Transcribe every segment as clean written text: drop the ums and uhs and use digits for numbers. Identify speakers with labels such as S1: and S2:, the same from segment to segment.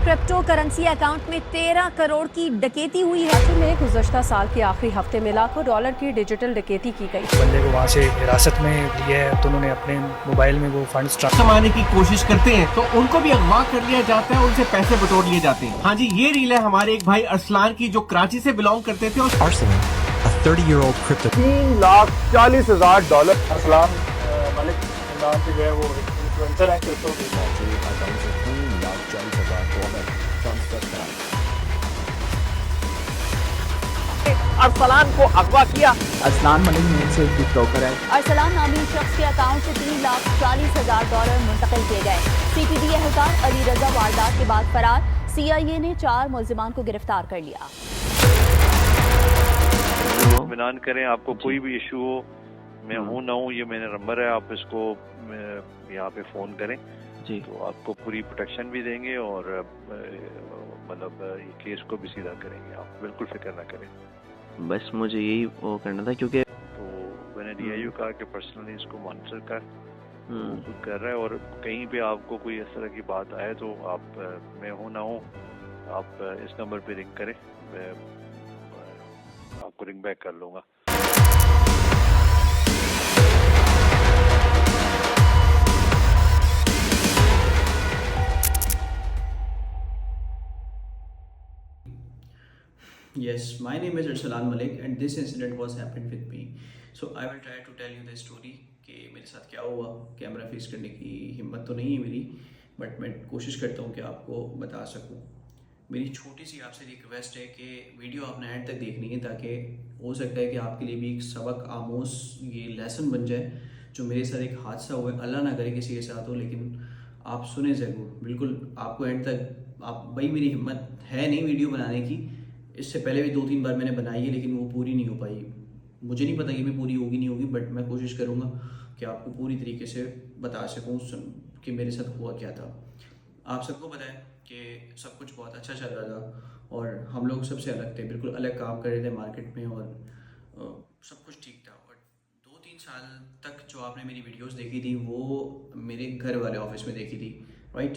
S1: Crypto currency account में 13 करोड़ की डकैती हुई है।
S2: राज्य में गुज़श्ता साल के आखिरी हफ्ते में लाखों डॉलर की डिजिटल डकैती की गई।
S3: बंदे को वहाँ से हिरासत में लिया है तो उन्होंने अपने मोबाइल में वो फंड्स
S4: कमाने की कोशिश करते हैं तो उनको भी अगवा कर लिया जाता है, उनसे पैसे बटोर लिए जाते हैं। हाँ जी, ये रील है हमारे एक भाई अरसलान की जो कराची से बिलोंग करते थे।
S5: Arsalan, a 30-year-old crypto.
S6: $3,40,000 Arsalan Malik नाम से जो है वो इन्फ्लुएंसर है क्रिप्टो के।
S4: अरसलान को अगवा किया।
S7: अरसलान मलिक नाम से एक टिकटॉकर है।
S1: अरसलान नामी शख्स के अकाउंट से $3,40,000 मुंतकिल किए गए। CPD एहलकार अली रजा वारदात के बाद फरार। CIA ने 4 मुल्जिमान को गिरफ्तार कर लिया।
S8: इत्मीनान करें, आपको कोई भी इशू हो, मैं हूँ ना हूँ, ये मेरा नंबर है, आप इसको यहाँ पे फ़ोन करें
S7: जी,
S8: तो आपको पूरी प्रोटेक्शन भी देंगे और मतलब ये केस को भी सीधा करेंगे। आप बिल्कुल फिक्र ना करें।
S7: बस मुझे यही वो करना था क्योंकि
S8: तो मैंने DIU कहा कि पर्सनली इसको मॉनिटर कर, वो खुद कर रहा है और कहीं पे आपको कोई इस तरह की बात आए तो आप मैं हूँ ना हूँ, आप इस नंबर पे रिंग करें, मैं आपको रिंग बैक कर लूँगा।
S9: Yes, my name is Arsalan Malik and this incident was happened with me. So I will try to tell you the story कि मेरे साथ क्या हुआ। कैमरा फेस करने की हिम्मत तो नहीं है मेरी, बट मैं कोशिश करता हूँ कि आपको बता सकूँ। मेरी छोटी सी आपसे रिक्वेस्ट है कि वीडियो आपने एंड तक देखनी है ताकि हो सकता है कि आपके लिए भी एक सबक आमोज ये लेसन बन जाए। जो मेरे साथ एक हादसा हुआ है, अल्लाह ना करे किसी के साथ हो, लेकिन आप सुने ज़रूर, बिल्कुल आपको एंड तक। आप भाई मेरी हिम्मत है नहीं वीडियो बनाने की, इससे पहले भी 2-3 बार मैंने बनाई है लेकिन वो पूरी नहीं हो पाई। मुझे नहीं पता कि भी पूरी होगी नहीं होगी, बट मैं कोशिश करूँगा कि आपको पूरी तरीके से बता सकूँ कि मेरे साथ हुआ क्या था। आप सबको पता है कि सब कुछ बहुत अच्छा चल रहा था और हम लोग सबसे अलग थे, बिल्कुल अलग काम कर रहे थे मार्केट में और सब कुछ ठीक था। और 2-3 साल तक जो आपने मेरी वीडियोस देखी थी वो मेरे घर वाले ऑफिस में देखी थी, राइट।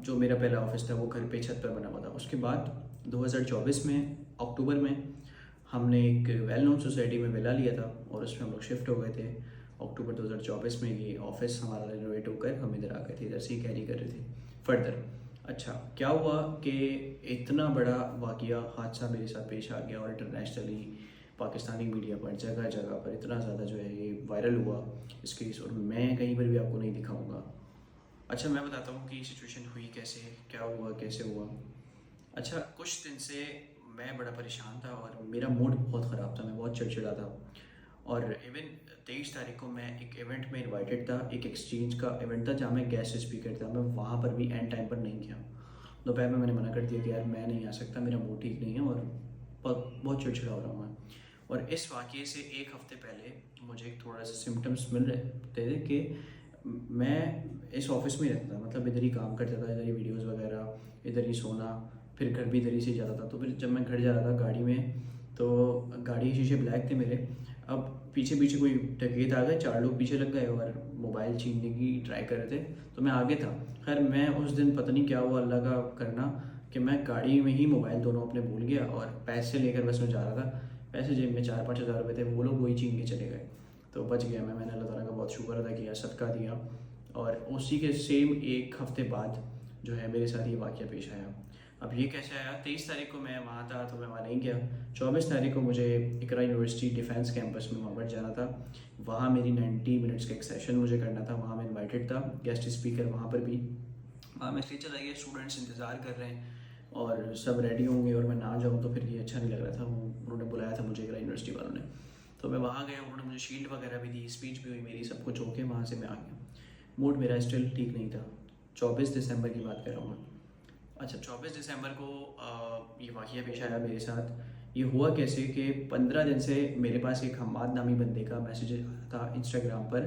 S9: जो मेरा पहला ऑफिस था वो घर पे छत पर बना हुआ था। उसके बाद 2024 में अक्टूबर में हमने एक वेल नोन सोसाइटी में विला लिया था और उसमें हम लोग शिफ्ट हो गए थे। अक्टूबर 2024 में ये ऑफिस हमारा रेनोवेट होकर हम इधर आ गए थे, इधर से ही कैरी कर रहे थे फर्दर। अच्छा, क्या हुआ कि इतना बड़ा वाक़या हादसा मेरे साथ पेश आ गया और इंटरनेशनली पाकिस्तानी मीडिया पर जगह जगह पर इतना ज़्यादा जो है ये वायरल हुआ इस केस, और मैं कहीं पर भी आपको नहीं दिखाऊँगा। अच्छा, मैं बताता हूँ कि सिचुएशन हुई कैसे, क्या हुआ, कैसे हुआ। अच्छा, कुछ दिन से मैं बड़ा परेशान था और मेरा मूड बहुत ख़राब था, मैं बहुत चिड़चिड़ा था। और इवन 23 तारीख को मैं एक इवेंट में इनवाइटेड था, एक एक्सचेंज का इवेंट था जहाँ मैं गेस्ट स्पीकर था। मैं वहाँ पर भी एंड टाइम पर नहीं गया। दोपहर में मैंने मना कर दिया कि यार मैं नहीं आ सकता, मेरा मूड ठीक नहीं है और बहुत चिड़चिड़ा हो रहा हूँ मैं। और इस वाक़े से एक हफ़्ते पहले मुझे थोड़ा सा सिम्टम्स मिल रहे थे कि मैं इस ऑफिस में रहता था, मतलब इधर ही काम करता था, इधर ही वीडियोज़ वगैरह, इधर ही सोना, फिर घर भी इधर ही से जाता था। तो फिर जब मैं घर जा रहा था गाड़ी में, तो गाड़ी के शीशे ब्लैक थे मेरे। अब पीछे पीछे कोई डकैत आ गए, 4 लोग पीछे लग गए और मोबाइल छीनने की ट्राई कर रहे थे, तो मैं आगे था। खैर मैं उस दिन पता नहीं क्या हुआ, अल्लाह का करना कि मैं गाड़ी में ही मोबाइल दोनों अपने भूल गया और पैसे लेकर बस में जा रहा था। पैसे जेब में 4-5 हज़ार रुपये थे, वो लोग वही छीन के चले गए, तो बच गया मैं। मैंने अल्लाह ताला का बहुत शुक्र अदा किया, सदका दिया। और उसी के सेम एक हफ़्ते बाद जो है मेरे साथ ये वाक़या पेश आया। अब ये कैसे आया, 23 तारीख को मैं वहाँ था तो मैं वहाँ नहीं गया। 24 तारीख को मुझे इकरा यूनिवर्सिटी डिफेंस कैंपस में वहाँ पर जाना था। वहाँ मेरी 90 मिनट्स का एक सेशन मुझे करना था, वहाँ मैं इनवाइटेड था, गेस्ट स्पीकर वहाँ पर भी। वहाँ मैं इसलिए चला गया, स्टूडेंट्स इंतज़ार कर रहे हैं और सब रेडी होंगे और मैं ना जाऊँ तो फिर ये अच्छा नहीं लग रहा था। उन्होंने बुलाया था मुझे इकरा यूनिवर्सिटी वालों ने, तो मैं वहाँ गया। उन्होंने मुझे शील्ड वगैरह भी दी, स्पीच भी हुई मेरी, सब कुछ होके वहाँ से मैं आ गया। मूड मेरा स्टिल ठीक नहीं था। 24 दिसंबर की बात कर रहा हूँ मैं। अच्छा, 24 दिसंबर को ये वाक़या पेश आया मेरे साथ। ये हुआ कैसे कि 15 दिन से मेरे पास एक हम्माद नामी बंदे का मैसेज था इंस्टाग्राम पर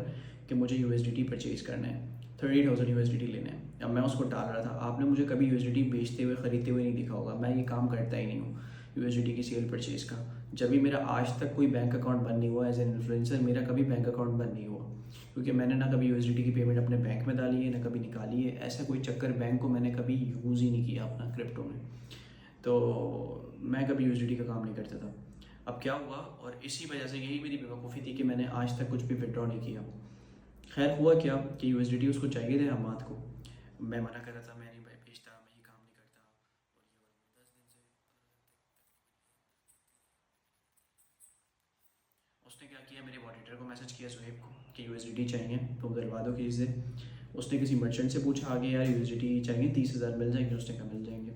S9: कि मुझे USDT परचेज़ करना है, 30,000 USDT लेना है। अब मैं उसको टाल रहा था। आपने मुझे कभी USDT बेचते हुए ख़रीदते हुए नहीं देखा होगा, मैं ये काम करता ही नहीं हूँ USDT की सेल परचेज़ का। जब भी मेरा आज तक कोई बैंक अकाउंट बंद नहीं हुआ एज एन इन्फ्लुएंसर, मेरा कभी बैंक अकाउंट बंद नहीं हुआ, क्योंकि मैंने ना कभी USDT की पेमेंट अपने बैंक में डाली है ना कभी निकाली है। ऐसा कोई चक्कर बैंक को मैंने कभी यूज़ यूज़ ही नहीं किया अपना क्रिप्टो में। तो मैं कभी USDT का काम नहीं करता था। अब क्या हुआ, और इसी वजह से यही मेरी बेवकूफ़ी थी कि मैंने आज तक कुछ भी विड्रॉ नहीं किया। खैर हुआ क्या कि USDT उसको चाहिए थे हमाद को, मैं मना कर रहा था, मैं नहीं बेचता, मैं ये काम नहीं करता। और 10 दिन से उसने क्या किया, मेरे मॉनिटर को मैसेज किया ज़ुहैब को कि USDT चाहिए तो दिलवा दो किसी से। उसने किसी मर्चेंट से पूछा आगे, यार USDT चाहिए 30,000 मिल जाएंगे? उसने कहा मिल जाएंगे।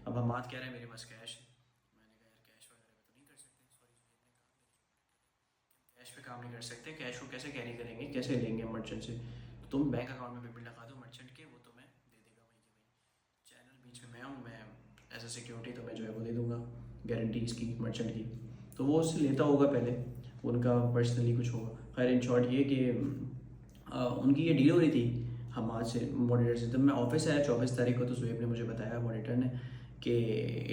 S9: अब हमाद कह रहे हैं मेरे पास कैश है। मैंने कहा यार कैश वगैरह तो नहीं कर सकते, सॉरी कैश पे काम नहीं कर सकते, कैश को कैसे कैरी करेंगे, कैसे लेंगे मर्चेंट से? तो तुम बैंक अकाउंट में पेमेंट लगा दो मर्चेंट के, वो तुम्हें दे देगा वही के वही। चैनल बीच में मैं हूँ, मैं एज ए सिक्योरिटी तो मैं जो है वो दे दूँगा गारंटी इसकी मर्चेंट की, तो वो उससे लेता होगा पहले, उनका पर्सनली कुछ होगा। खैर इन शॉर्ट ये कि उनकी ये डील हो रही थी हमारे से, मॉनिटर से। जब मैं ऑफिस आया 24 तारीख को, तो ज़ुहैब ने मुझे बताया मॉनिटर ने कि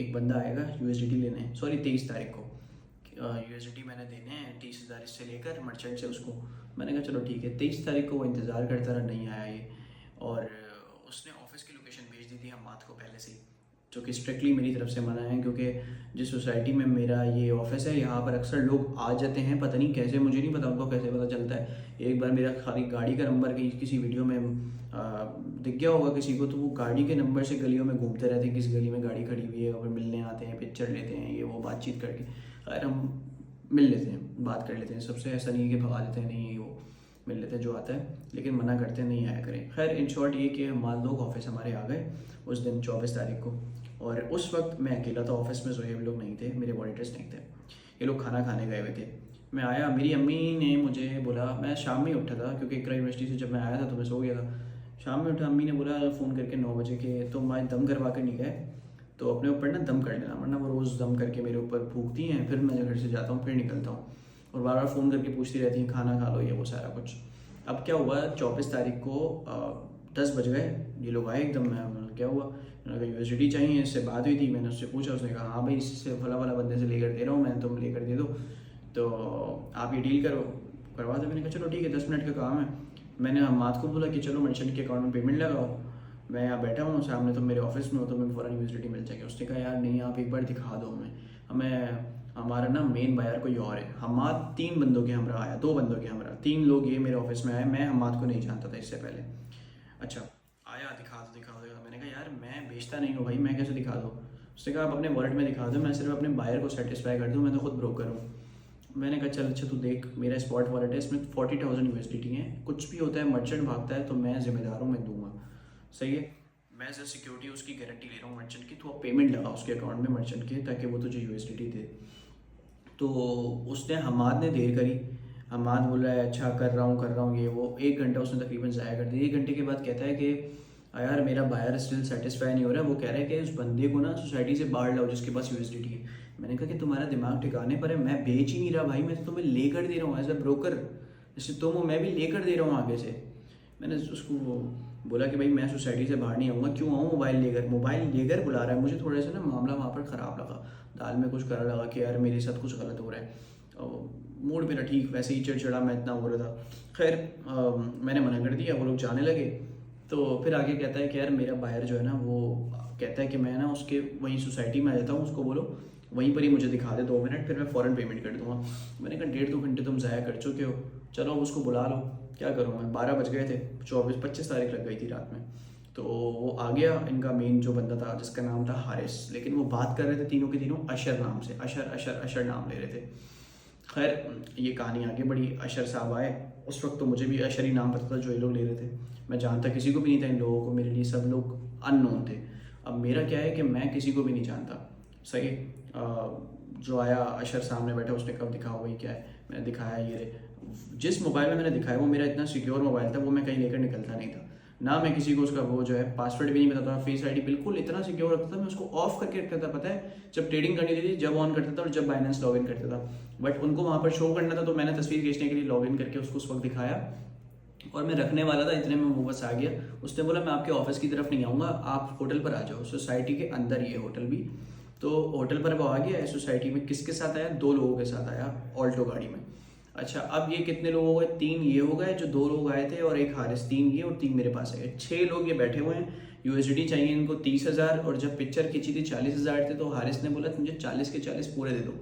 S9: एक बंदा आएगा USDT लेने, सॉरी 23 तारीख को USDT मैंने देने हैं 30,000 इससे लेकर मर्चेंट से उसको। मैंने कहा चलो ठीक है। 23 तारीख को वो इंतज़ार करता रहा, नहीं आया ये, और उसने ऑफिस की लोकेशन भेज दी थी हमाद को पहले से ही, जो कि स्ट्रिक्टली मेरी तरफ से मना है, क्योंकि जिस सोसाइटी में मेरा ये ऑफिस है यहाँ पर अक्सर लोग आ जाते हैं, पता नहीं कैसे, मुझे नहीं पता उनको कैसे पता चलता है। एक बार मेरा खाली गाड़ी का नंबर किसी वीडियो में दिख गया होगा किसी को, तो वो गाड़ी के नंबर से गलियों में घूमते रहते हैं, किस गली में गाड़ी खड़ी हुई है, और मिलने आते हैं, पिक्चर लेते हैं, ये वो बातचीत करके। खैर हम मिल लेते हैं, बात कर लेते हैं सबसे, ऐसा नहीं है कि भगा देते हैं, नहीं वो मिल लेते हैं जो आता है, लेकिन मना करते हैं नहीं आया करें। खैर इन शॉर्ट ये कि हमारे लोग ऑफिस हमारे आ गए उस दिन 24 तारीख को, और उस वक्त मैं अकेला था ऑफिस में, ज़ुहैब लोग नहीं थे, मेरे मॉनिटर्स नहीं थे, ये लोग खाना खाने गए हुए थे। मैं आया, मेरी अम्मी ने मुझे बोला, मैं शाम में उठा था क्योंकि इकरा यूनिवर्सिटी से जब मैं आया था तो मैं सो गया था। शाम में उठा, अम्मी ने बोला फ़ोन करके 9 बजे के, तो मैं दम करवा कर नहीं गए तो अपने ऊपर ना दम कर लेना, वरना वो रोज़ दम करके मेरे ऊपर फूकती हैं, फिर मैं घर से जाता हूँ, फिर निकलता हूँ, और बार बार फ़ोन करके पूछती रहती हैं खाना खा लो, ये वो सारा कुछ। अब क्या हुआ, 24 तारीख को 10 बज गए, ये लोग आए एकदम। मैं क्या हुआ, उन्होंने कहा USDT चाहिए, इससे बात हुई थी, मैंने उससे पूछा, उसने कहा हाँ भाई इससे फला वाला बंदे से लेकर दे रहा हूँ मैं, तुम लेकर दे दो, तो आप ये डील करवा दो। मैंने कहा चलो ठीक है, 10 मिनट का काम है। मैंने हमाद को बोला कि चलो मर्चेंट के अकाउंट में पेमेंट लगाओ, मैं यहाँ बैठा हूँ सामने, तो मेरे ऑफिस में हो, तो मैं फ़ौरन USDT मिल जाएगी। उसने कहा यार नहीं, आप एक बार दिखा दो हमें, हमारा ना मेन बायर कोई और है। हमाद 3 बंदों के हमरा आया, 2 बंदों के हमरा, 3 लोग ये मेरे ऑफिस में आए, मैं हमाद को नहीं जानता था इससे पहले। अच्छा आया, दिखा दो। मैंने कहा यार मैं बेचता नहीं हूँ भाई, मैं कैसे दिखा दूँ? उसने कहा आप अपने वॉलेट में दिखा दो, मैं सिर्फ अपने बायर को सेटिस्फाई कर दूँ, मैं तो खुद ब्रोकर हूँ। मैंने कहा चल अच्छा तू देख, मेरा स्पॉट वॉलेट है, इसमें 40,000 USDT है, कुछ भी होता है मर्चेंट भागता है तो मैं जिम्मेदार हूँ, मैं दूंगा, सही है। मैं एज ए सिक्योरिटी उसकी गारंटी ले रहा हूँ मर्चेंट की, तो आप पेमेंट लगा उसके अकाउंट में मर्चेंट के, ताकि वो तुझे USDT दे। तो उसने हमाद ने देर करी, हमाद बोल रहा है अच्छा कर रहा हूँ ये वो। 1 घंटा उसने तकरीबन ज़ाया कर दिया। 1 घंटे के बाद कहता है कि यार मेरा बायर स्टिल सेटिस्फाई नहीं हो रहा है, वो कह रहा है कि उस बंदे को ना सोसाइटी से बाहर लाओ जिसके पास USDT है। मैंने कहा कि तुम्हारा दिमाग ठिकाने पर है, मैं बेच ही नहीं रहा भाई, मैं तो तुम्हें लेकर दे रहा हूँ एज ए ब्रोकर, जैसे तुम हो मैं भी लेकर दे रहा हूँ आगे से। मैंने उसको बोला कि भाई मैं सोसाइटी से बाहर नहीं आऊँगा, क्यों आऊँ, मोबाइल लेकर बुला रहा है। मुझे थोड़ा सा ना मामला वहाँ पर ख़राब लगा, दाल में कुछ करा लगा कि यार मेरे साथ कुछ गलत हो रहा है। मूड मेरा ठीक वैसे ही चिड़चिड़ा मैं इतना हो रहा था। खैर मैंने मना कर दिया, वो लोग जाने लगे। तो फिर आगे कहता है कि यार मेरा बायर जो है ना, वो कहता है कि मैं ना उसके वहीं सोसाइटी में आ जाता हूँ, उसको बोलो वहीं पर ही मुझे दिखा दे 2 मिनट, फिर मैं फ़ौरन पेमेंट कर दूँगा। मैंने कहा 1.5-2 घंटे तुम ज़ाया कर चुके हो, चलो उसको बुला लो, क्या करूँ मैं। 12 बज गए थे, 25 तारीख लग गई थी रात में। तो वो आ गया, इनका मेन जो बंदा था जिसका नाम था हारिस, लेकिन वो बात कर रहे थे तीनों के तीनों अशर नाम से, अशर नाम ले रहे थे। खैर ये कहानी आगे बढ़ी, अशर साहब आए। उस वक्त तो मुझे भी अशर ही नाम पता था जो ये लोग ले रहे थे, मैं जानता किसी को भी नहीं था इन लोगों को, मेरे लिए सब लोग अननोन थे। अब मेरा क्या है कि मैं किसी को भी नहीं जानता, सही है। जो आया अशर सामने बैठा, उसने कब दिखाओ भाई क्या है, मैंने दिखाया ये जिस मोबाइल में मैंने दिखाया वो मेरा इतना सिक्योर मोबाइल था, वो मैं कहीं लेकर निकलता नहीं था, ना मैं किसी को उसका वो जो है पासवर्ड भी नहीं पता था, फेस आईडी बिल्कुल इतना सिक्योर रखता था। मैं उसको ऑफ करके रखता था, पता है, जब ट्रेडिंग करनी थी जब ऑन करता था और जब बाइनेंस लॉगिन करता था। बट उनको वहाँ पर शो करना था, तो मैंने तस्वीर खींचने के लिए लॉगिन करके उसको उस वक्त दिखाया और मैं रखने वाला था, इतने में वो बस आ गया। उसने बोला मैं आपके ऑफिस की तरफ नहीं आऊँगा, आप होटल पर आ जाओ, सोसाइटी के अंदर ये होटल भी। तो होटल पर वो आ गया, सोसाइटी में किसके साथ आया, 2 लोगों के साथ आया ऑल्टो गाड़ी में। अच्छा अब ये कितने लोग हो गए, 3 ये हो गए जो 2 लोग आए थे और एक हारिस, 3 ये और 3 मेरे पास आए, 6 लोग ये बैठे हुए हैं। USDT चाहिए इनको 30,000, और जब पिक्चर खींची थी 40,000 थे, तो हारिस ने बोला मुझे 40 के 40 पूरे दे दो।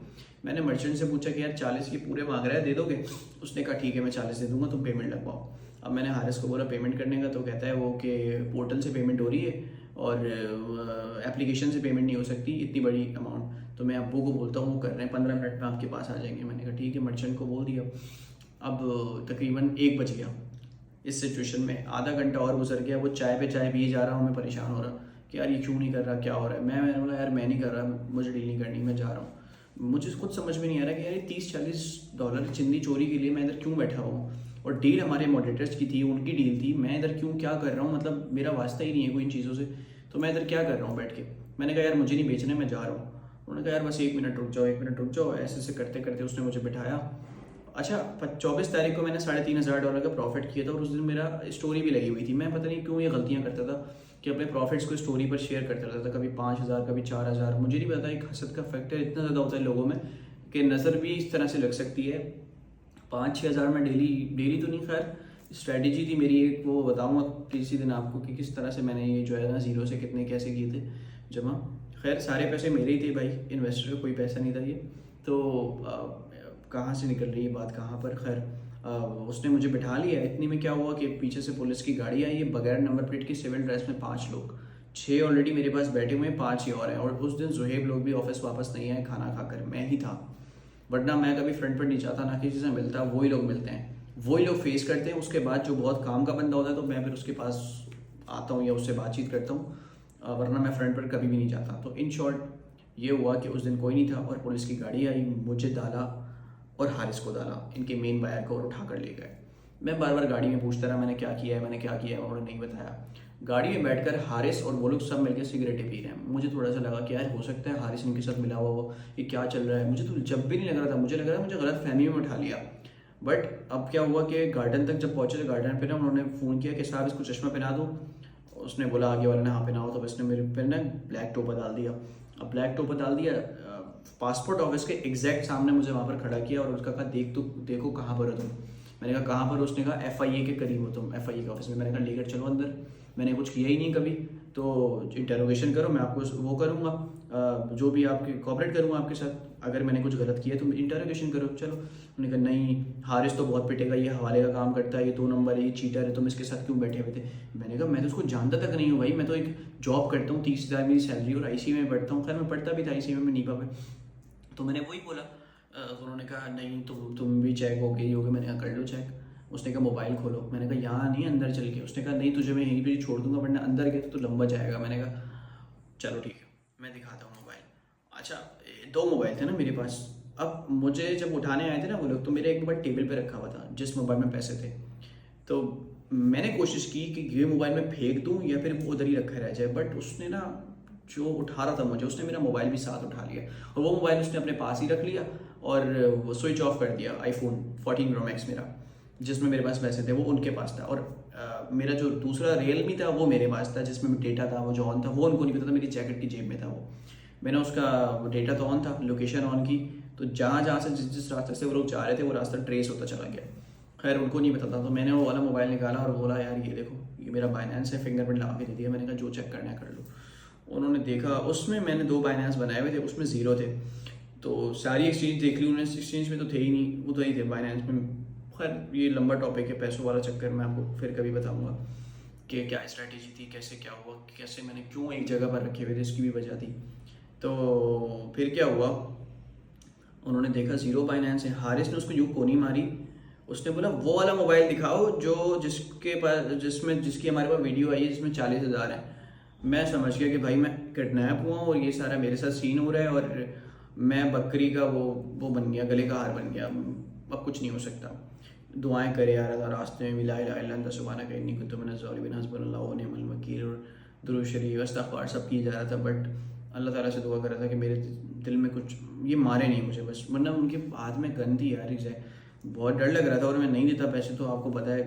S9: मैंने मर्चेंट से पूछा कि यार 40 के पूरे मांग रहा है, दे दोगे? उसने कहा ठीक है मैं 40 दे दूंगा, तुम पेमेंट लगवाओ। अब मैंने हारिस को बोला पेमेंट करने का, तो कहता है वो कि पोर्टल से पेमेंट हो रही है और एप्लीकेशन से पेमेंट नहीं हो सकती इतनी बड़ी अमाउंट। तो मैं अब्बू को बोलता हूँ, वो कर रहे हैं, 15 मिनट में आपके पास आ जाएंगे। मैंने कहा ठीक है, मर्चेंट को बोल दिया। अब तकरीबन 1 बज गया। इस सिचुएशन में आधा घंटा और गुजर गया। वो चाय पे चाय पिए जा रहा हूँ, मैं परेशान हो रहा कि यार ये क्यों नहीं कर रहा, क्या हो रहा है। मैंने बोला यार मैं नहीं कर रहा, मुझे डील नहीं करनी, मैं जा रहा हूँ। मुझे खुद समझ में नहीं आ रहा कि यार ये $30-40 चिंदी चोरी के लिए मैं इधर क्यों बैठा हूँ। और डील हमारे मॉडरेटर्स की थी, उनकी डील थी, मैं इधर क्यों क्या कर रहा हूँ, मतलब मेरा वास्ता ही नहीं है कोई इन चीज़ों से, तो मैं इधर क्या कर रहा हूँ बैठ के। मैंने कहा यार मुझे नहीं बेचना, मैं जा रहा हूँ। उन्होंने कहा यार बस 1 मिनट रुक जाओ, 1 मिनट रुक जाओ। ऐसे ऐसे करते करते उसने मुझे बिठाया। अच्छा 24 तारीख को मैंने $3,500 का प्रॉफिट किया था, और उस दिन मेरा स्टोरी भी लगी हुई थी। मैं पता नहीं क्यों ये गलतियाँ करता था कि अपने प्रॉफिट्स को स्टोरी पर शेयर करता रहता था, कभी 5,000 कभी 4,000। मुझे नहीं पता, एक हसद का फैक्टर इतना ज़्यादा होता है लोगों में कि नज़र भी इस तरह से लग सकती है। 5-6 हज़ार में डेली तो नहीं, खैर स्ट्रैटेजी थी मेरी एक, वो बताऊँगा किसी दिन आपको कि किस तरह से मैंने ये जो है ना ज़ीरो से कितने कैसे किए थे जमा। खैर सारे पैसे मेरे ही थे भाई, इन्वेस्टर का कोई पैसा नहीं था ये। तो कहाँ से निकल रही है बात कहाँ पर। खैर उसने मुझे बिठा लिया। इतनी में क्या हुआ कि पीछे से पुलिस की गाड़ी आई है, बगैर नंबर प्लेट की सिविल ड्रेस में 5 लोग, 6 ऑलरेडी मेरे पास बैठे हुए हैं, 5 ही और हैं। और उस दिन जुहेब लोग भी ऑफिस वापस नहीं आए खाना खाकर, मैं ही था। वरना मैं कभी फ्रंट पर नहीं जाता, ना किसी से मिलता, वही लोग मिलते हैं, वही लोग फेस करते हैं। उसके बाद जो बहुत काम का बंदा होता है तो मैं फिर उसके पास आता हूँ या उससे बातचीत करता हूँ, वरना मैं फ्रंट पर कभी भी नहीं जाता। तो इन शॉर्ट ये हुआ कि उस दिन कोई नहीं था, और पुलिस की गाड़ी आई, मुझे डाला और हारिस को डाला, इनके मेन बायर को, और उठा कर ले गए। मैं बार बार गाड़ी में पूछता रहा मैंने क्या किया है, मैंने क्या किया है, उन्होंने नहीं बताया। गाड़ी में बैठकर हारिस और वो लोग सब मिलकर सिगरेटें पी रहे हैं। मुझे थोड़ा सा लगा कि यार हो सकता है हारिस इनके साथ मिला हुआ हो, ये क्या चल रहा है। मुझे तो जब भी नहीं लग रहा था, मुझे लग रहा था मुझे गलत फहमी में उठा लिया। बट अब क्या हुआ कि गार्डन तक जब पहुँचे, तो गार्डन पे ना उन्होंने फ़ोन किया कि साहब इसको चश्मा पहना दो। उसने बोला आगे वाले ने हाँ पहनाओ, तो इसने मेरे पे ना ब्लैक टोपा डाल दिया। अब ब्लैक टोपा डाल दिया, पासपोर्ट ऑफिस के एग्जैक्ट सामने मुझे वहाँ पर खड़ा किया, और उसका कहा देखो कहाँ पर हो तुम। मैंने कहा कहाँ पर। उसने कहा FIA के करीब हो तुम, FIA के ऑफिस में। मैंने कहा लेकर चलो अंदर, मैंने कुछ किया ही नहीं कभी, तो इंटरोगेशन करो, मैं आपको वो करूँगा, जो भी आपके कोऑपरेट करूँगा आपके साथ, अगर मैंने कुछ गलत किया तो इंटरोगेशन करो। चलो, उन्होंने कहा नहीं हारिस तो बहुत पिटेगा, ये हवाले का काम करता है, ये 2 नंबर है, ये चीटर है, तुम इसके साथ क्यों बैठे हुए थे। मैंने कहा मैं तो उसको जानता तक नहीं हूँ भाई, मैं तो एक जॉब करता हूँ, 30,000 मेरी सैलरी, और IC में पढ़ता हूँ। खैर मैं पढ़ता भी था IC में नीपा में, तो मैंने वही बोला। तो उन्होंने कहा नहीं तुम भी चेक हो गई होगी। मैंने कहा कर लो चेक। उसने कहा मोबाइल खोलो। मैंने कहा यहाँ नहीं, अंदर चल के। उसने कहा नहीं तुझे मैं यहीं पे छोड़ दूंगा, वरना अंदर गए तो लंबा जाएगा। मैंने कहा चलो ठीक है, मैं दिखाता हूँ मोबाइल। अच्छा 2 मोबाइल थे ना मेरे पास। अब मुझे जब उठाने आए थे ना वो लोग, तो मेरे एक मोबाइल टेबल पे रखा हुआ था जिस मोबाइल में पैसे थे। तो मैंने कोशिश की कि ये मोबाइल में फेंक दूँ या फिर उधर ही रखा रह जाए, बट उसने ना जो उठा रहा था मुझे, उसने मेरा मोबाइल भी साथ उठा लिया, और वो मोबाइल उसने अपने पास ही रख लिया और वो स्विच ऑफ कर दिया। iPhone 14 Pro Max मेरा, जिसमें मेरे पास पैसे थे, वो उनके पास था। और मेरा जो दूसरा Realme था वो मेरे पास था, जिसमें डेटा था वो जो ऑन था, वो उनको नहीं पता था, मेरी जैकेट की जेब में था वो। मैंने उसका डेटा तो ऑन था, लोकेशन ऑन की, तो जहाँ से जिस रास्ते से वो लोग जा रहे थे वो रास्ता ट्रेस होता चला गया। खैर उनको नहीं पता था, तो मैंने वो वाला मोबाइल निकाला और बोला यार ये देखो, ये मेरा बाइनेंस है, फिंगरप्रिंट लगा के दे दिया। मैंने कहा जो चेक करना है कर लो। उन्होंने देखा, उसमें मैंने 2 बाइनेंस बनाए हुए थे, उसमें 0 थे। तो सारी एक्सचेंज देख ली उन्होंने, एक्सचेंज में तो थे ही नहीं, वो तो ही थे बाइनेंस में। खैर ये लंबा टॉपिक है, पैसों वाला चक्कर, मैं आपको फिर कभी बताऊंगा कि क्या स्ट्रैटेजी थी, कैसे क्या हुआ, कैसे मैंने क्यों एक जगह पर रखे हुए थे, इसकी भी वजह थी। तो फिर क्या हुआ, उन्होंने देखा 0 बाइनेंस है। हारिस ने उसको यूँ कोनी मारी, उसने बोला वो वाला मोबाइल दिखाओ जो जिसकी हमारे पास वीडियो आई है, जिसमें 40,000 है। मैं समझ गया कि भाई मैं किडनैप हुआ और ये सारा मेरे साथ सीन हो रहा है, और मैं बकरी का वो बन गया, गले का हार बन गया, अब कुछ नहीं हो सकता। दुआएं करे यार अल्लाह, रास्ते में मिला सुबहाना का इन्नी कुतुब नज़ालिबिन हस्बुनल्लाहु व निअमल वकील, और दुरूद शरीफ इस्तिग़फ़ार सब किया जा रहा था। बट अल्लाह ताला से दुआ कर रहा था कि मेरे दिल में कुछ, ये मारे नहीं मुझे बस, वरना उनके हाथ में गन थी यार, बहुत डर लग रहा था। और मैं नहीं देता पैसे तो आपको पता है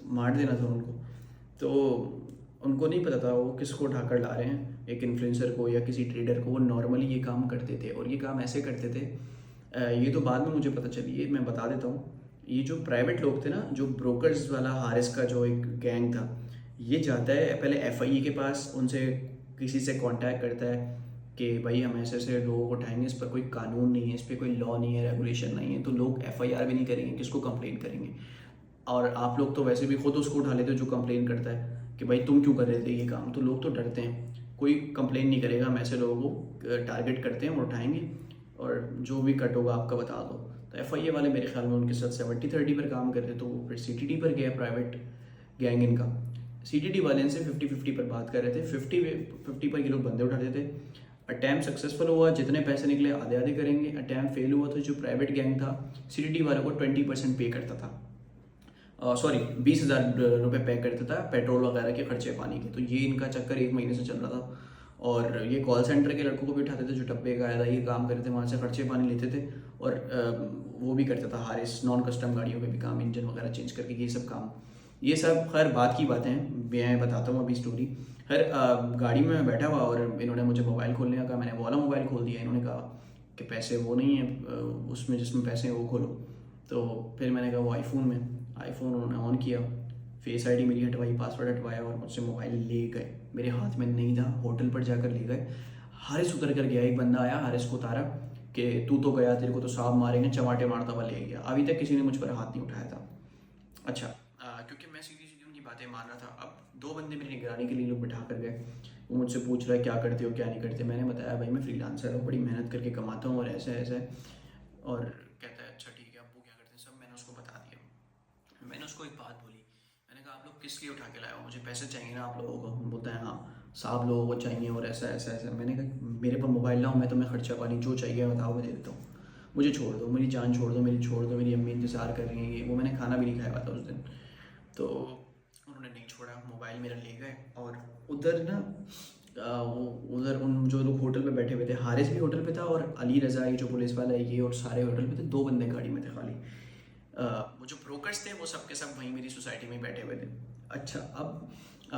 S9: मार देना था उनको। तो उनको नहीं पता था वो किसको उठाकर ला रहे हैं, एक इन्फ्लुएंसर को या किसी ट्रेडर को। वो नॉर्मली ये काम करते थे, और ये काम ऐसे करते थे, ये तो बाद में मुझे पता चली है, मैं बता देता हूँ। ये जो प्राइवेट लोग थे ना, जो ब्रोकर्स वाला हारिस का जो एक गैंग था, ये जाता है पहले FIA के पास, उनसे किसी से कांटेक्ट करता है कि भाई हम ऐसे ऐसे लोगों को उठाएंगे, इस पर कोई कानून नहीं है, इस पर कोई लॉ नहीं है, रेगुलेशन नहीं है, तो लोग FIR भी नहीं करेंगे, किसको कंप्लेन करेंगे। और आप लोग तो वैसे भी खुद उसको उठा लेते हो जो कंप्लेन करता है कि भाई तुम क्यों कर रहे थे ये काम, तो लोग तो डरते हैं, कोई कंप्लेन नहीं करेगा। हम ऐसे लोगों को टारगेट करते हैं और उठाएंगे, और जो भी कट होगा आपका बता दो। तो FIA वाले मेरे ख्याल में उनके साथ 70-30 पर काम करते, तो वो फिर CTD पर गया, प्राइवेट गैंग इनका। CTD वाले इनसे 50-50 पर बात कर रहे थे, 50 पर ये लोग बंदे उठाते थे। अटैम्प्ट सक्सेसफुल हुआ, जितने पैसे निकले आधे आधे करेंगे। अटैम्प्ट फेल हुआ तो जो प्राइवेट गैंग था CTD वालों को 20% पे करता था, 20,000 रुपये पे करता था पेट्रोल वगैरह के खर्चे पानी के। तो ये इनका चक्कर 1 महीने से चल रहा था। और ये कॉल सेंटर के लड़कों को भी उठाते थे जो टप्पे का आया था, ये काम करते थे, वहाँ से खर्चे पानी लेते थे। और वो भी करता था हारिस नॉन कस्टम गाड़ियों पे भी काम, इंजन वगैरह चेंज करके, ये सब काम। ये सब खैर बात की बातें हैं, मैं बताता हूँ अभी स्टोरी। खैर गाड़ी में मैं बैठा हुआ और इन्होंने मुझे मोबाइल खोलने का कहा, मैंने वो वाला मोबाइल खोल दिया। इन्होंने कहा कि पैसे वो नहीं है उसमें जिसमें पैसे हैं वो खोलो। तो फिर मैंने कहा वो आईफोन उन्होंने ऑन किया, फेस ID मेरी हटवाई, पासवर्ड हटवाया और मुझसे मोबाइल ले गए। मेरे हाथ में नहीं था, होटल पर जाकर ले गए। हारिस उतर कर गया, एक बंदा आया, हारिस को उतारा कि तू तो गया, तेरे को तो सांप मारेंगे, चमाटे मारता हुआ ले गया। अभी तक किसी ने मुझ पर हाथ नहीं उठाया था। अच्छा, क्योंकि मैं सीधी सीधी उनकी बातें मान रहा था। अब 2 बंदे मेरी निगरानी के लिए लोग बिठा कर गए। वो मुझसे पूछ रहा है क्या करते हो क्या नहीं करते। मैंने बताया भाई मैं फ्रीलांसर हूँ, बड़ी मेहनत करके कमाता हूँ और ऐसा ऐसा। और कहता है अच्छा ठीक है, अब वो क्या करते हैं, सब मैंने उसको बता दिया। मैंने उसको एक बात बोली, मैंने कहा आप लोग किस लिए उठा के लाए हो, मुझे पैसे चाहिए ना आप लोगों को। बोलता है हाँ साहब लोगों को चाहिए और ऐसा ऐसा ऐसा। मैंने कहा मेरे पर मोबाइल लाओ, मैं तुम्हें खर्चा पानी जो चाहिए बताओ मैं दे देता हूँ, मुझे छोड़ दो, मेरी जान छोड़ दो, मेरी अम्मी इंतज़ार कर रही हैं। ये वो मैंने खाना भी नहीं खाया हुआ था उस दिन। तो उन्होंने नहीं छोड़ा, मोबाइल मेरा ले गए। और उधर ना उधर उन जो लोग होटल पे बैठे हुए थे, हारिस भी होटल पे था और अली रज़ा ये जो पुलिस वाला है ये, और सारे होटल पे थे। 2 बंदे गाड़ी में थे खाली। वो जो ब्रोकर्स थे वो सब के सब वहीं मेरी सोसाइटी में बैठे हुए थे। अच्छा, अब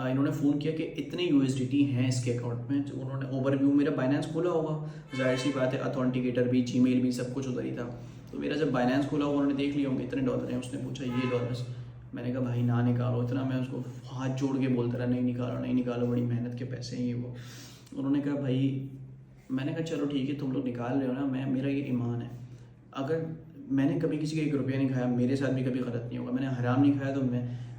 S9: इन्होंने फ़ोन किया कि इतने USDT हैं इसके अकाउंट में। जो उन्होंने ओवरव्यू, मेरा बाइनेंस खोला होगा, जाहिर सी बात है, अथेंटिकेटर भी, जीमेल भी, सब कुछ उधर ही था। तो मेरा जब बाइनेंस खोला हुआ उन्होंने देख लिया होंगे इतने डॉलर हैं। उसने पूछा ये डॉलर्स, मैंने कहा भाई ना निकालो इतना। मैं उसको हाथ जोड़ के बोलता रहा नहीं निकालो, बड़ी मेहनत के पैसे हैं ये वो। उन्होंने कहा भाई, मैंने कहा चलो ठीक है तुम लोग निकाल रहे हो ना, मेरा ये ईमान है, अगर मैंने कभी किसी का 1 रुपया नहीं खाया, मेरे साथ भी कभी गलत नहीं होगा। मैंने हराम नहीं खाया तो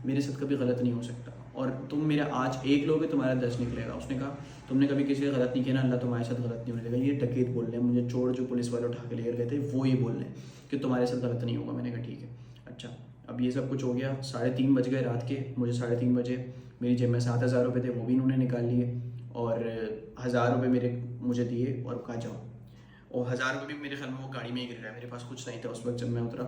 S9: मेरे साथ कभी गलत नहीं हो सकता। और तुम मेरा आज 1 लोगे तुम्हारा 10 निकलेगा। उसने कहा तुमने कभी किसी का गलत नहीं किया ना, अल्लाह तुम्हारे साथ गलत नहीं होने देगा। ये डकैत बोल रहे हैं, मुझे चोर जो पुलिस वाले उठा के लेकर गए थे वो ये बोल रहे हैं कि तुम्हारे साथ गलत नहीं होगा। मैंने कहा ठीक है। अच्छा, अब ये सब कुछ हो गया, 3:30 बज गए रात के। मुझे 3:30 बजे मेरी जेब में 7,000 रुपये थे, वो भी इन्होंने निकाल लिए। और 1,000 रुपये मेरे मुझे दिए और कहा जाओ। और 1,000 रुपये भी मेरे ख्याल में वो गाड़ी में ही गिर रहा है, मेरे पास कुछ नहीं था उस वक्त जब मैं उतरा।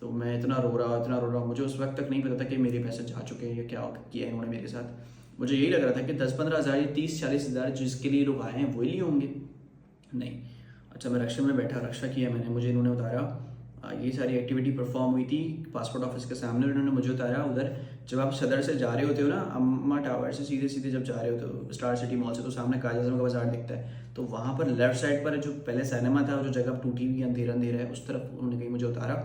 S9: तो मैं इतना रो रहा, मुझे उस वक्त तक नहीं पता था कि मेरे पैसे जा चुके हैं या क्या किया है इन्होंने मेरे साथ। मुझे यही लग रहा था कि 10-15 हज़ार या 30-40 हज़ार जिसके लिए लोग आए हैं वही लिए होंगे। नहीं। अच्छा, मैं रक्षा में बैठा, रक्षा किया मैंने, मुझे इन्होंने उतारा। ये सारी एक्टिविटी परफॉर्म हुई थी पासपोर्ट ऑफिस के सामने, इन्होंने मुझे उतारा उधर। जब आप सदर से जा रहे होते हो ना, अम्मा टावर से सीधे जब जा रहे होते हो स्टार सिटी मॉल से, तो सामने काजी आज़म का बाजार दिखता है। तो वहाँ पर लेफ्ट साइड पर जो पहले सिनेमा था, जो जगह टूटी हुई अंधेरा है, उस तरफ उन्होंने कहीं मुझे उतारा।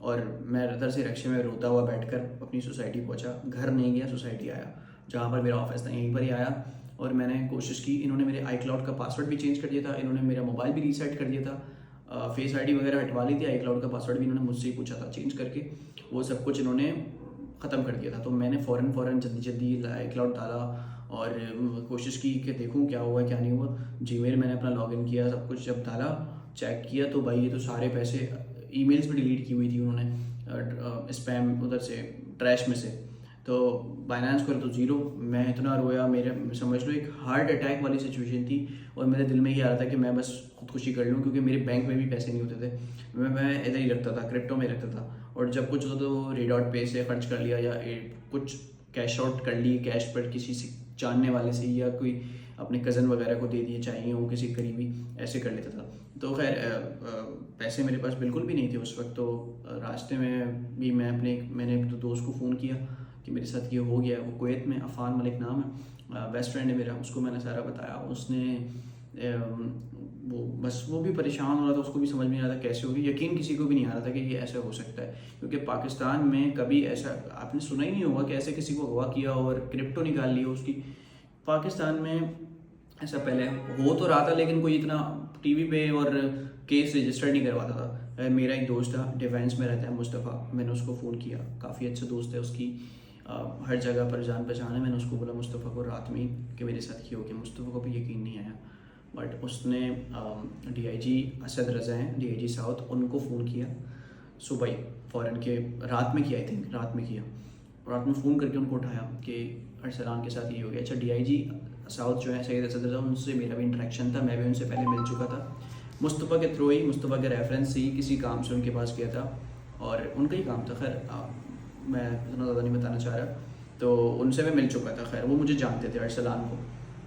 S9: और मैं उधर से रक्शे में रोता हुआ बैठकर अपनी सोसाइटी पहुंचा। घर नहीं गया, सोसाइटी आया जहाँ पर मेरा ऑफिस था, यहीं पर ही आया। और मैंने कोशिश की, इन्होंने मेरे iCloud का पासवर्ड भी चेंज कर दिया था, इन्होंने मेरा मोबाइल भी रीसेट कर दिया था, फेस ID वगैरह हटवा ली थी, iCloud का पासवर्ड भी इन्होंने मुझसे ही पूछा था चेंज करके, वो सब कुछ इन्होंने ख़त्म कर दिया था। तो मैंने फ़ौरन जल्दी iCloud डाला और कोशिश की कि देखूँ क्या हुआ क्या नहीं हुआ। जीमेल मैंने अपना लॉगिन किया, सब कुछ जब डाला, चेक किया तो भाई ये तो सारे पैसे, ईमेल्स भी डिलीट की हुई थी उन्होंने स्पैम उधर से, ट्रैश में से। तो बाइनेंस पर तो 0। मैं इतना रोया, मेरे समझ लो एक हार्ट अटैक वाली सिचुएशन थी। और मेरे दिल में ये आ रहा था कि मैं बस खुदकुशी कर लूँ, क्योंकि मेरे बैंक में भी पैसे नहीं होते थे। मैं इधर ही रखता था, क्रिप्टो में रखता था। और जब कुछ होता तो रेडॉट पे से खर्च कर लिया, या कुछ कैश आउट कर लिए कैश पर किसी से जानने वाले से, या कोई अपने कज़न वगैरह को दे दिए चाहिए हो किसी करीबी, ऐसे कर लेता था। तो खैर पैसे मेरे पास बिल्कुल भी नहीं थे उस वक्त। तो रास्ते में भी मैंने एक दोस्त को फ़ोन किया कि मेरे साथ ये हो गया। वो कुवैत में, अफ़ान मलिक नाम है, बेस्ट फ्रेंड है मेरा, उसको मैंने सारा बताया। उसने वो बस वो भी परेशान हो रहा था, उसको भी समझ में नहीं आ रहा था कैसे होगी। यकीन किसी को भी नहीं आ रहा था कि ये ऐसा हो सकता है, क्योंकि पाकिस्तान में कभी ऐसा आपने सुना ही नहीं होगा कि ऐसे किसी को अगवा किया और क्रिप्टो निकाल ली हो उसकी। पाकिस्तान में ऐसा पहले हो तो रहा था, लेकिन कोई इतना टीवी पे और केस रजिस्टर नहीं करवाता था। मेरा एक दोस्त था, डिफेंस में रहता है, मुस्तफ़ा, मैंने उसको फ़ोन किया, काफ़ी अच्छा दोस्त है उसकी, हर जगह पर जान पहचान है। मैंने उसको बोला मुस्तफ़ा को रात में कि मेरे साथ ये हो गया। मुस्तफ़ा को भी यकीन नहीं आया, बट उसने डीआईजी असद रज़ा हैं, डीआईजी साउथ, उनको फ़ोन किया सुबह ही, फ़ौरन के रात में किया, आई थिंक रात में किया, रात में फ़ोन करके उनको उठाया कि अरसलान के साथ ये हो गया। अच्छा, डीआईजी साउथ जो है सैयद असद रज़ा, उनसे मेरा भी इंटरेक्शन था, मैं भी उनसे पहले मिल चुका था। मुस्तफ़ा के थ्रू ही, मुस्तफ़ा के रेफरेंस से ही किसी काम से उनके पास गया था और उनका ही काम था। खैर मैं इतना ज़्यादा नहीं बताना चाह रहा, तो उनसे मैं मिल चुका था। खैर वो मुझे जानते थे, अरसलान को,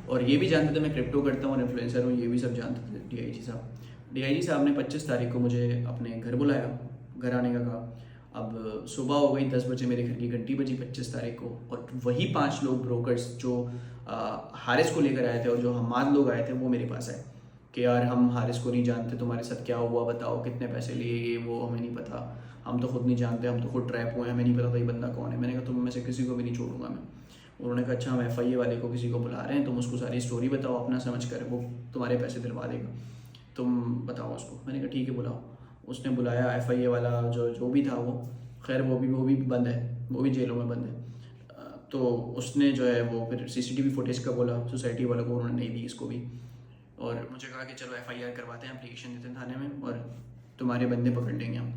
S9: और ये भी जानते थे मैं क्रिप्टो करता हूँ और इन्फ्लुएंसर हूँ, ये भी सब जानते थे डीआईजी साहब। डीआईजी साहब ने 25 तारीख को मुझे अपने घर बुलाया, घर आने का कहा। अब सुबह हो गई, 10 बजे मेरे घर की घंटी बजी 25 तारीख को, और वही 5 लोग ब्रोकर्स जो हारिस को लेकर आए थे और जो हमाद लोग आए थे, वो मेरे पास आए कि यार हम हारिस को नहीं जानते, तुम्हारे साथ क्या हुआ बताओ, कितने पैसे लिए, ये वो हमें नहीं पता, हम तो खुद नहीं जानते, हम तो खुद ट्रैप हुए, हमें नहीं पता था ये बंदा कौन है। मैंने कहा तुम में से किसी को भी नहीं छोड़ूंगा मैं। उन्होंने कहा अच्छा, हम FIA वाले को किसी को बुला रहे हैं, तुम उसको सारी स्टोरी बताओ अपना समझ कर, वो तुम्हारे पैसे दिलवा देगा, तुम बताओ उसको। मैंने कहा ठीक है बुलाओ। उसने बुलाया FIA वाला जो भी था वो, खैर वो भी बंद है, वो भी जेलों में बंद है। तो उसने जो है वो फिर CCTV फुटेज का बोला सोसाइटी वालों को, उन्होंने नहीं दी इसको भी, और मुझे कहा कि चलो FIR करवाते हैं, एप्लीकेशन देते हैं थाने में और तुम्हारे बंदे पकड़ लेंगे हम।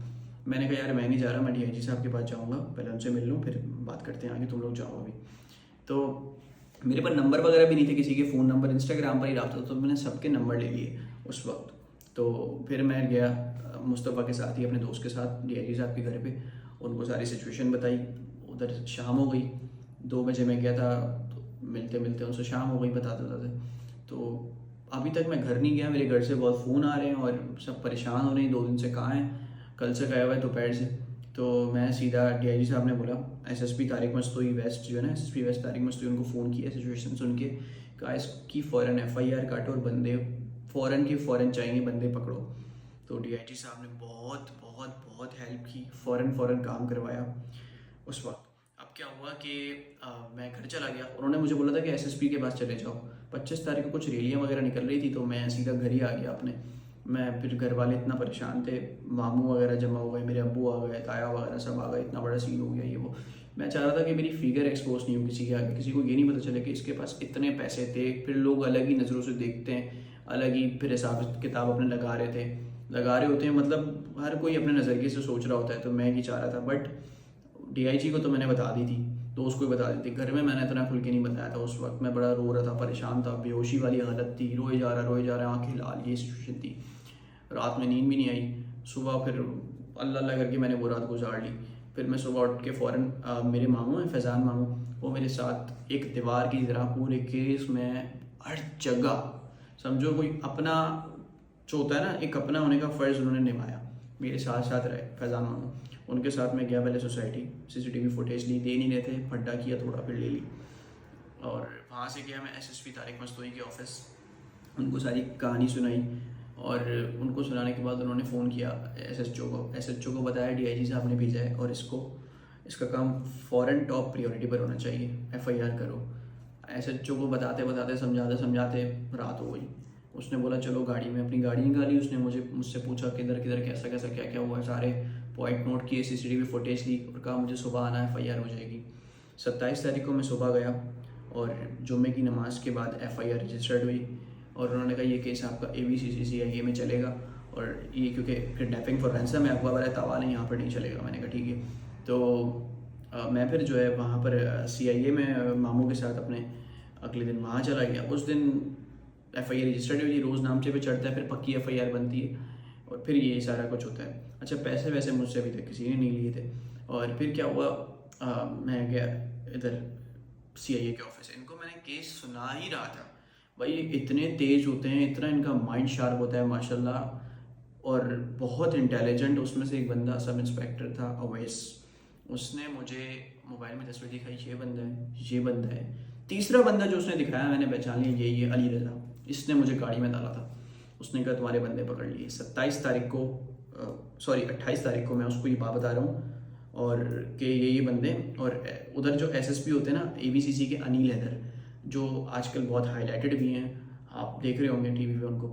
S9: मैंने कहा यार मैं नहीं जा रहा, मैं DIG साहब के पास जाऊँगा, पहले उनसे मिल लूँ फिर बात करते हैं आगे, तुम लोग जाओ अभी। तो मेरे पास नंबर वगैरह भी नहीं थे, किसी के फ़ोन नंबर, इंस्टाग्राम पर ही रहा था, तो मैंने सबके नंबर ले लिए उस वक्त। तो फिर मैं गया मुस्तफ़ा के साथ ही, अपने दोस्त के साथ DIG साहब के घर पे, उनको सारी सिचुएशन बताई। उधर शाम हो गई, 2 बजे मैं गया था, तो मिलते मिलते उनसे शाम हो गई बताते बताते। तो अभी तक मैं घर नहीं गया, मेरे घर से बहुत फ़ोन आ रहे हैं और सब परेशान हो रहे हैं, 2 दिन से कहाँ हैं, कल से गया हुआ है दोपहर से। तो मैं सीधा DIG साहब ने बोला, SSP तारिक मस्तूई वेस्ट जो है ना, SSP वेस्ट तारिक मस्तूई, उनको फ़ोन किया सिचुएशन सुन के, कहा इसकी फ़ौरन FIR काटो और बंदे फ़ौरन चाहिए, बंदे पकड़ो। तो DIG साहब ने बहुत बहुत बहुत हेल्प की, फ़ौरन काम करवाया उस वक्त। अब क्या हुआ कि मैं घर चला गया, उन्होंने मुझे बोला था कि SSP के पास चले जाओ। 25 तारीख को कुछ रैलियाँ वगैरह निकल रही थी, तो मैं सीधा घर ही आ गया अपने। मैं फिर घर वाले इतना परेशान थे, मामू वगैरह जमा हो गए, मेरे अब्बू आ गए, ताया वगैरह सब आ गए, इतना बड़ा सीन हो गया ये वो। मैं चाह रहा था कि मेरी फिगर एक्सपोज नहीं हो किसी के आगे, किसी को ये नहीं पता चले कि इसके पास इतने पैसे थे। फिर लोग अलग ही नज़रों से देखते हैं, अलग ही फिर हिसाब किताब अपने लगा रहे होते हैं, मतलब हर कोई अपने नज़रिए से सोच रहा होता है। तो मैं ये चाह रहा था, बट DIG को तो मैंने बता दी थी, दोस्त को भी बता दी थी, घर में मैंने इतना खुल के नहीं बताया था। उस वक्त मैं बड़ा रो रहा था, परेशान था, बेहोशी वाली हालत थी, रोए जा रहा, आँखें लाल, ये सिचुएशन थी। रात में नींद भी नहीं आई। सुबह फिर अल्लाह करके मैंने वो रात गुजार ली। फिर मैं सुबह उठ के फ़ौरन मेरे मामू हैं, फैज़ान मामू, वो मेरे साथ एक दीवार की तरह पूरे केस में हर जगह, समझो कोई अपना जो होता है ना, एक अपना होने का फ़र्ज़ उन्होंने निभाया, मेरे साथ साथ रहे फैज़ान मामू। उनके साथ मैं गया, पहले सोसाइटी, CCTV फुटेज ली, दे नहीं रहे थे, फड्डा किया थोड़ा, फिर ले ली। और वहाँ से गया मैं SSP तारिक मस्तूई के ऑफिस, उनको सारी कहानी सुनाई, और उनको सुनाने के बाद उन्होंने फ़ोन किया SHO को बताया DIG साहब ने भेजा है और इसका काम फ़ौरन टॉप प्रायोरिटी पर होना चाहिए, FIR करो। SHO को बताते समझाते रात हो गई। उसने बोला चलो गाड़ी में, अपनी गाड़ी निकाली, उसने मुझसे पूछा किधर कैसा क्या हुआ, सारे पॉइंट नोट किए, CCTV फुटेज ली और कहा मुझे सुबह आना है, FIR हो जाएगी। 27 तारीख को मैं सुबह गया और जुम्मे की नमाज के बाद FIR रजिस्टर्ड हुई, और उन्होंने कहा ये केस आपका ABCCCIA में चलेगा, और ये क्योंकि किडनैपिंग फॉर रैंसम है, आपका वाला तावान है, यहाँ पर नहीं चलेगा। मैंने कहा ठीक है। तो मैं फिर जो है वहाँ पर CIA में मामू के साथ अपने अगले दिन वहाँ चला गया। उस दिन FIR रजिस्टर्ड हुई, रोज़ नामचे पे चढ़ता है, फिर पक्की FIR बनती है, और फिर ये सारा कुछ होता है। अच्छा, पैसे वैसे मुझसे अभी तक किसी ने नहीं लिए थे। और फिर क्या हुआ, मैं गया इधर CIA के ऑफिस, इनको मैंने केस सुना ही रहा था। भाई इतने तेज़ होते हैं, इतना इनका माइंड शार्प होता है माशाल्लाह, और बहुत इंटेलिजेंट। उसमें से एक बंदा सब इंस्पेक्टर था, अवैस, उसने मुझे मोबाइल में तस्वीर दिखाई, ये बंदा है। तीसरा बंदा जो उसने दिखाया मैंने पहचान लिया, ये अली रज़ा। इसने मुझे गाड़ी में डाला था। उसने कहा तुम्हारे बंदे पकड़ लिए। 28 तारीख को मैं उसको ये बात बता रहा हूँ और कि ये बंदे, और उधर जो एसएसपी होते हैं ना एबीसीसी के, अनिल हैदर, जो आजकल बहुत हाईलाइटेड भी हैं, आप देख रहे होंगे टीवी पे उनको।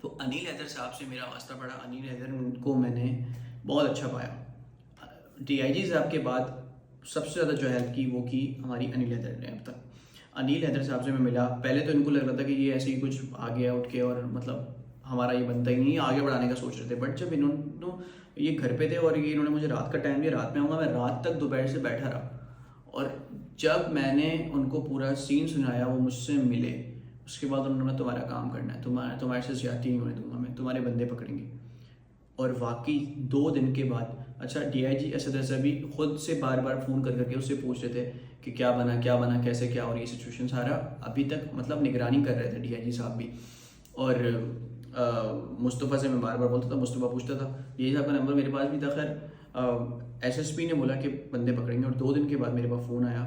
S9: तो अनिल हैदर साहब से मेरा वास्ता पड़ा। अनिल हैदर को मैंने बहुत अच्छा पाया। डीआईजी साहब के बाद सबसे ज़्यादा जो हेल्प की वो की हमारी अनिल हैदर ने अब तक। अनिल हैदर साहब से मैं मिला, पहले तो इनको लग रहा था कि ये ऐसे ही कुछ आ गया उठ के और मतलब हमारा ये बनता ही नहीं, आगे बढ़ाने का सोच रहे थे। बट जब इन्होंने ये घर पे थे और ये इन्होंने मुझे रात का टाइम दिया, रात में आऊँगा, मैं रात तक दोपहर से बैठा रहा। और जब मैंने उनको पूरा सीन सुनाया, वो मुझसे मिले, उसके बाद उन्होंने तुम्हारा काम करना है, तुम्हारे से ज्यादती नहीं होने दूंगा मैं, तुम्हारे बंदे पकड़ेंगे। और वाकई 2 दिन के बाद, अच्छा डीआईजी असद साहब भी खुद से बार बार फ़ोन करके उससे पूछ रहे थे कि क्या बना कैसे क्या, और ये सिचुएशन सारा अभी तक मतलब निगरानी कर रहे थे डीआईजी साहब भी। और मुस्तफ़ा से मैं बार बार बोलता था, मुस्तफ़ा पूछता था, डीआईजी साहब का नंबर मेरे पास भी था। खैर एसएसपी ने बोला कि बंदे पकड़ेंगे, और 2 दिन के बाद मेरे पास फ़ोन आया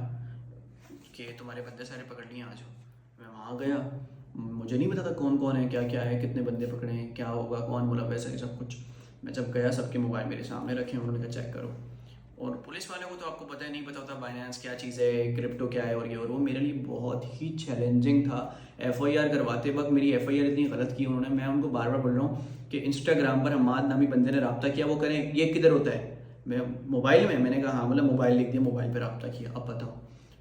S9: कि तुम्हारे बंदे सारे पकड़ लिए, आ जाओ। मैं वहाँ गया, मुझे नहीं पता था कौन कौन है, क्या है, कितने बंदे पकड़े हैं, क्या होगा, कौन बोला, वैसा ही सब कुछ। मैं जब गया, सबके मोबाइल मेरे सामने रखे, उन्होंने कहा चेक करो। और पुलिस वाले को तो आपको पता है, नहीं पता होता बाइनेंस क्या चीज़ है, क्रिप्टो क्या है, और ये और वो। मेरे लिए बहुत ही चैलेंजिंग था। एफआईआर करवाते वक्त मेरी एफआईआर इतनी गलत की उन्होंने, मैं उनको बार बार बोल रहा हूँ कि इंस्टाग्राम पर हमाद नामी बंदे ने रब्ता किया, वो करें ये किधर होता है, मैं मोबाइल में, मैंने कहा हाँ, मतलब मोबाइल लिख दिया, मोबाइल पर रब्ता किया। अब बताओ,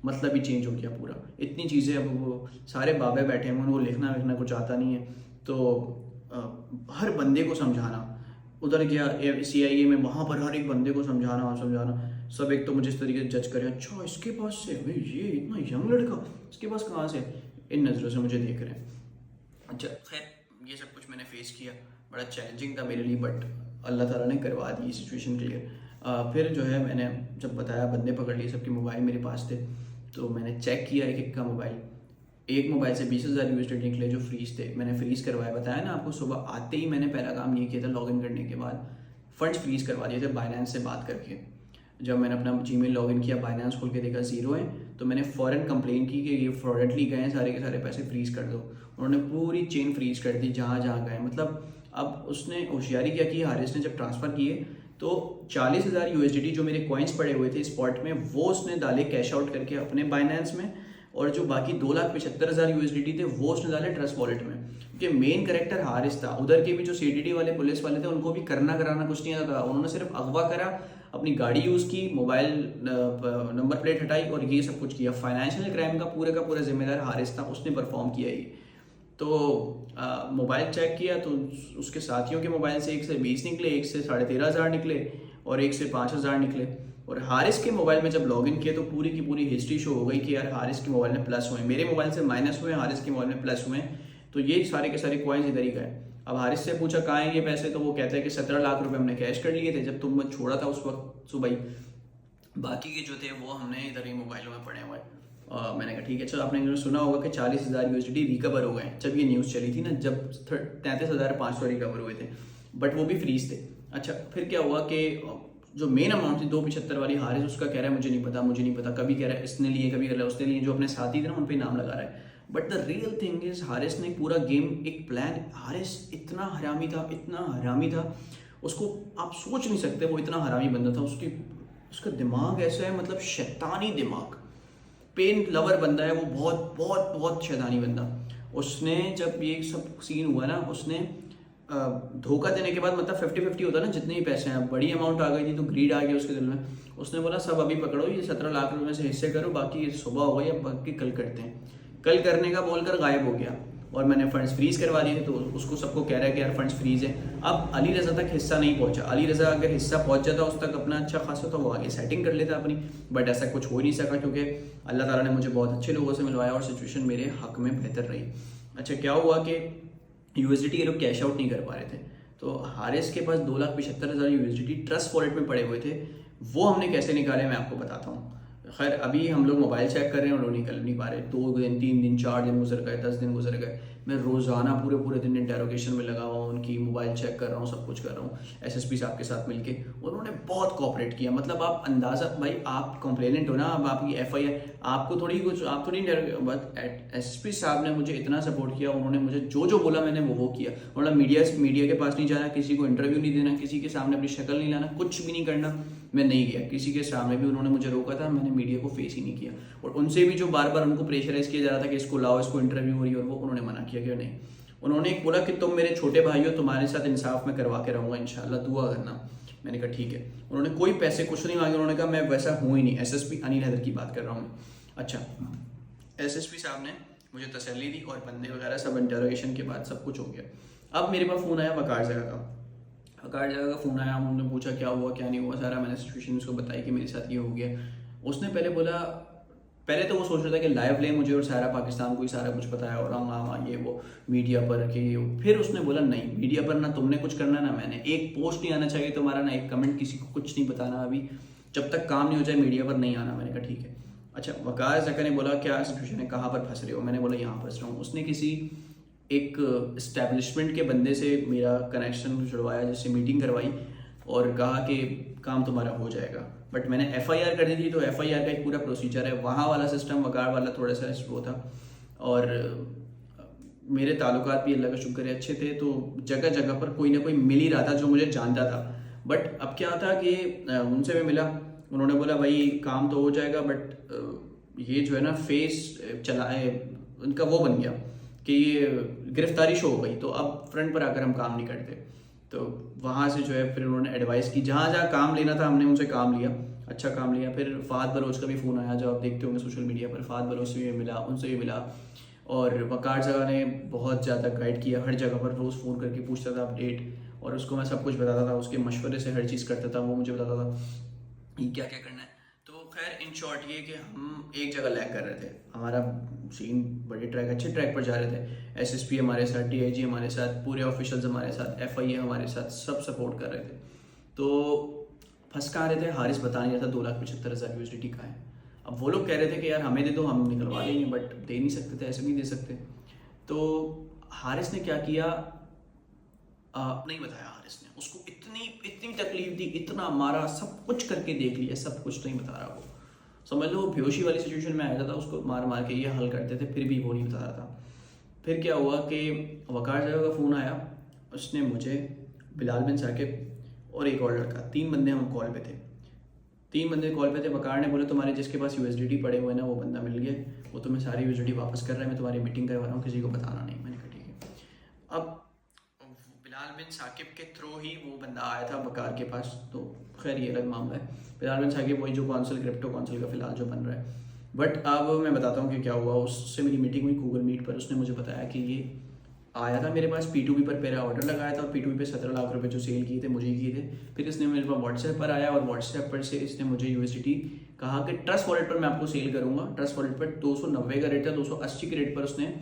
S9: मतलब ही चेंज हो गया पूरा। इतनी चीज़ें, अब वो सारे बाबे बैठे हैं, उनको लिखना विखना कुछ आता नहीं है, तो हर बंदे को समझाना। उधर गया CIA में, वहाँ पर हर एक बंदे को समझाना। सब एक तो मुझे इस तरीके से जज करें, अच्छा इसके पास से, भाई ये इतना यंग लड़का, इसके पास कहाँ से, इन नज़रों से मुझे देख रहे हैं। अच्छा खैर ये सब कुछ मैंने फेस किया, बड़ा चैलेंजिंग था मेरे लिए, बट अल्लाह ताला ने करवा दी सिचुएशन क्लियर। फिर जो है मैंने जब बताया बंदे पकड़ लिए, सबके मोबाइल मेरे पास थे, तो मैंने चेक किया एक का मोबाइल। एक मोबाइल से 20,000 USD निकले जो फ्रीज थे, मैंने फ्रीज़ करवाया। बताया ना आपको, सुबह आते ही मैंने पहला काम ये किया था, लॉगिन करने के बाद फंड्स फ्रीज़ करवा दिए थे बाइनेंस से बात करके। जब मैंने अपना जीमेल लॉगिन किया, बाइनेंस खोल के देखा 0 है, तो मैंने फ़ौरन कंप्लेन की कि ये फ्रॉडेंटली गए हैं, सारे के सारे पैसे फ्रीज़ कर दो। उन्होंने पूरी चेन फ्रीज़ कर दी जहाँ गए। मतलब अब उसने होशियारी क्या की, हारिस ने जब ट्रांसफ़र किए तो 40,000 USD जो मेरे कॉइन्स पड़े हुए थे स्पॉट में, वो उसने डाले कैश आउट करके अपने बाइनेंस में, और जो बाकी 2,75,000 USD थे वो उसने डाले ट्रस्ट वॉलेट में। क्योंकि मेन कैरेक्टर हारिस था। उधर के भी जो CDD वाले पुलिस वाले थे, उनको भी कराना कुछ नहीं आता था। उन्होंने सिर्फ अगवा करा, अपनी गाड़ी यूज़ की, मोबाइल नंबर प्लेट हटाई और ये सब कुछ किया। फाइनेंशियल क्राइम का पूरा जिम्मेदार हारिस था, उसने परफॉर्म किया ये। तो मोबाइल चेक किया तो उसके साथियों के मोबाइल से एक से 20 निकले, एक से 13,500 निकले और एक से 5,000 निकले। और हारिस के मोबाइल में जब लॉगिन किया तो पूरी की पूरी हिस्ट्री शो हो गई कि यार हारिस के मोबाइल में प्लस हुए, मेरे मोबाइल से माइनस हुए, हारिस के मोबाइल में प्लस हुए। तो ये सारे के सारे कॉइन्स इधर ही गए। अब हारिस से पूछा कहाँ हैं ये पैसे, तो वो कहते हैं कि 17 लाख रुपए हमने कैश कर लिए थे जब तुम छोड़ा था उस वक्त सुबह ही, बाकी के जो थे वो हमने इधर ही मोबाइलों में पड़े हुए। मैंने कहा ठीक है। चलो आपने सुना होगा कि 40,000 USD रिकवर हो गए जब ये न्यूज़ चली थी ना, जब 33,500 रिकवर हुए थे, बट वो भी फ्रीज थे। अच्छा फिर क्या हुआ कि जो मेन अमाउंट थी 275 वाली, हारिस उसका कह रहा है मुझे नहीं पता, कभी कह रहा है इसने लिए, कभी कह रहा है उसने लिए, जो अपने साथी थे ना उन पर नाम लगा रहा है। But the real thing is Haris ने पूरा गेम, एक प्लान, हारिस इतना हरामी था, उसको आप सोच नहीं सकते, वो इतना हरामी बंदा था। उसका दिमाग ऐसा है, मतलब शैतानी दिमाग, पेन लवर बंदा है वो, बहुत बहुत बहुत शैतानी बंदा। उसने जब ये सब सीन हुआ ना, उसने धोखा देने के बाद, मतलब 50-50 होता ना, जितने ही पैसे हैं, बड़ी अमाउंट आ गई थी तो ग्रीड आ गया उसके दिल में। उसने बोला सब अभी पकड़ो, ये 17 लाख रुपए से हिस्से करो, बाकी सुबह हो गई, अब बाकी कल करते हैं। कल करने का बोलकर गायब हो गया और मैंने फंड्स फ्रीज करवा दिए थे। तो उसको सबको कह रहा है कि यार फंड्स फ्रीज है। अब अली रज़ा तक हिस्सा नहीं पहुंचा। अली रज़ा अगर हिस्सा पहुंच जाता उस तक अपना अच्छा खासा, तो वो आगे सेटिंग कर लेता अपनी, बट ऐसा कुछ हो नहीं सका क्योंकि अल्लाह ताला ने मुझे बहुत अच्छे लोगों से मिलवाया और सिचुएशन मेरे हक में बेहतर रही। अच्छा क्या हुआ कि USD ये लोग कैश आउट नहीं कर पा रहे थे, तो हारिस के पास 2,75,000 USD ट्रस्ट वॉलेट में पड़े हुए थे। वो हमने कैसे निकाले मैं आपको बताता हूँ। खैर अभी हम लोग मोबाइल चेक कर रहे हैं और वो निकल नहीं पा रहे। 2 दिन 3 दिन 4 दिन गुजर गए, 10 दिन गुजर गए। मैं रोज़ाना पूरे दिन इंटेरोगेशन में लगा हुआ हूँ, उनकी मोबाइल चेक कर रहा हूँ, सब कुछ कर रहा हूँ एसएसपी साहब के साथ मिलके। उन्होंने बहुत कोऑपरेट किया, मतलब आप अंदाज़ा, भाई आप कंप्लेनेंट हो ना, अब आपकी एफआईआर आपको थोड़ी कुछ, आप थोड़ी, बट एसएसपी साहब ने मुझे इतना सपोर्ट किया, उन्होंने मुझे जो बोला मैंने वो किया। उन्होंने मीडिया के पास नहीं जाना, किसी को इंटरव्यू नहीं देना, किसी के सामने अपनी शक्ल नहीं लाना, कुछ भी नहीं करना। मैं नहीं गया किसी के सामने भी, उन्होंने मुझे रोका था, मैंने मीडिया को फेस ही नहीं किया। और उनसे भी जो बार बार उनको प्रेशराइज किया जा रहा था कि इसको लाओ, इसको इंटरव्यू हो रही है, और वो उन्होंने मना किया कि नहीं। उन्होंने बोला कि तुम मेरे छोटे भाई हो, तुम्हारे साथ इंसाफ में करवा के रहूँगा इंशाल्लाह, दुआ करना। मैंने कहा ठीक है। उन्होंने कोई पैसे कुछ नहीं मांगे, उन्होंने कहा मैं वैसा हूँ ही नहीं। एसएसपी अनिल हैदर की बात कर रहा हूँ मैं। अच्छा, एसएसपी साहब ने मुझे तसल्ली दी और बंदे वगैरह सब इंटरोगेशन के बाद सब कुछ हो गया। अब मेरे पास फ़ोन आया वकार जगह का फ़ोन आया। उन्होंने पूछा क्या हुआ क्या नहीं हुआ, सारा मैंने सिचुएशन उसको बताई कि मेरे साथ ये हो गया। उसने पहले तो वो सोच रहा था कि लाइव ले मुझे और सारा पाकिस्तान को ही सारा कुछ पता है और हाँ ये वो मीडिया पर कि। फिर उसने बोला नहीं, मीडिया पर ना तुमने कुछ करना ना मैंने, एक पोस्ट नहीं आना चाहिए तुम्हारा, ना एक कमेंट, किसी को कुछ नहीं बताना अभी, जब तक काम नहीं हो जाए मीडिया पर नहीं आना। मैंने कहा ठीक है। अच्छा, वकार जका ने बोला क्या सिचुएशन है, कहाँ पर फंस रहे हो? मैंने बोला यहाँ फंस रहा हूँ। उसने किसी एक इस्टेब्लिशमेंट के बंदे से मेरा कनेक्शन जुड़वाया, जिससे मीटिंग करवाई और कहा कि काम तुम्हारा हो जाएगा। बट मैंने एफआईआर कर दी थी, तो एफआईआर का एक पूरा प्रोसीजर है, वहाँ वाला सिस्टम वकार वाला थोड़ा सा वो था। और मेरे ताल्लुकात भी अल्लाह का शुक्र है अच्छे थे, तो जगह जगह पर कोई ना कोई मिल ही रहा था जो मुझे जानता था। बट अब क्या था कि उनसे मैं मिला, उन्होंने बोला भाई काम तो हो जाएगा, बट ये जो है ना फेस चलाए उनका वो बन गया कि ये गिरफ्तारी शो हो गई, तो अब फ्रंट पर आकर हम काम नहीं करते। तो वहाँ से जो है फिर उन्होंने एडवाइस की, जहाँ जहाँ काम लेना था हमने उनसे काम लिया, अच्छा काम लिया। फिर फ़ाद बलोच का भी फ़ोन आया, जो आप देखते होंगे सोशल मीडिया पर, फ़ाद बलोच से भी मिला, उनसे भी मिला। और वकार जगह ने बहुत ज़्यादा गाइड किया, हर जगह पर रोज़ फ़ोन करके पूछता था अपडेट, और उसको मैं सब कुछ बताता था, उसके मशवरे से हर चीज़ करता था, वो मुझे बताता था ये क्या क्या करना है। तो खैर इन शॉर्ट ये कि हम एक जगह लैग कर रहे थे, हमारा सीन बड़े ट्रैक अच्छे ट्रैक पर जा रहे थे। एसएसपी हमारे साथ, डीआईजी हमारे साथ, पूरे ऑफिशियल्स हमारे साथ, एफआईए हमारे साथ, सब सपोर्ट कर रहे थे। तो फंस कहाँ रहे थे, हारिस बता नहीं रहा था 2,75,000 USDT का है। अब वो लोग कह रहे थे कि यार हमें दे दो, हम निकलवा देंगे, बट दे नहीं सकते थे, ऐसे नहीं दे सकते। तो हारिस ने क्या किया, नहीं बताया हारिस ने, उसको इतनी तकलीफ दी, इतना मारा, सब कुछ करके देख लिया, सब कुछ नहीं बता रहा वो। समझ लो बेहोशी वाली सिचुएशन में आया था, उसको मार के ये हल करते थे, फिर भी वो नहीं बता रहा था। फिर क्या हुआ कि वकार जगह का फ़ोन आया, उसने मुझे, बिलाल बिन साकिब और एक और लड़का, 3 बंदे हम कॉल पे थे, 3 बंदे कॉल पे थे। वकार ने बोला तुम्हारे जिसके पास USDT पड़े हुए ना, वो बंदा मिल गया, वो तुम्हें सारी USDT वापस कर रहा है, मैं तुम्हारी मीटिंग करवा रहा हूँ, किसी को बताना नहीं। मैंने कहा ठीक है। अब बिलाल बिन साकिब के थ्रू ही वो बंदा आया था वकार के पास, तो खैर ये अलग मामला है। बिलाल बिन साकिब वही जो कौंसिल, क्रिप्टो कौंसिल का फिलहाल जो बन रहा है। बट अब मैं बताता हूँ कि क्या हुआ। उससे मेरी मीटिंग हुई गूगल मीट पर, उसने मुझे बताया कि ये आया था मेरे पास, P2P पर मेरा ऑर्डर लगाया था, और P2P पे 17 लाख रुपए जो सेल किए थे मुझे ही किए थे। फिर इसने मेरे पास व्हाट्सएप पर आया, और व्हाट्सएप पर से इसने मुझे USDT कहा कि ट्रस्ट वॉलेट पर मैं आपको सेल करूँगा। ट्रस्ट वॉलेट पर 290 का रेट था, 280 के रेट पर उसने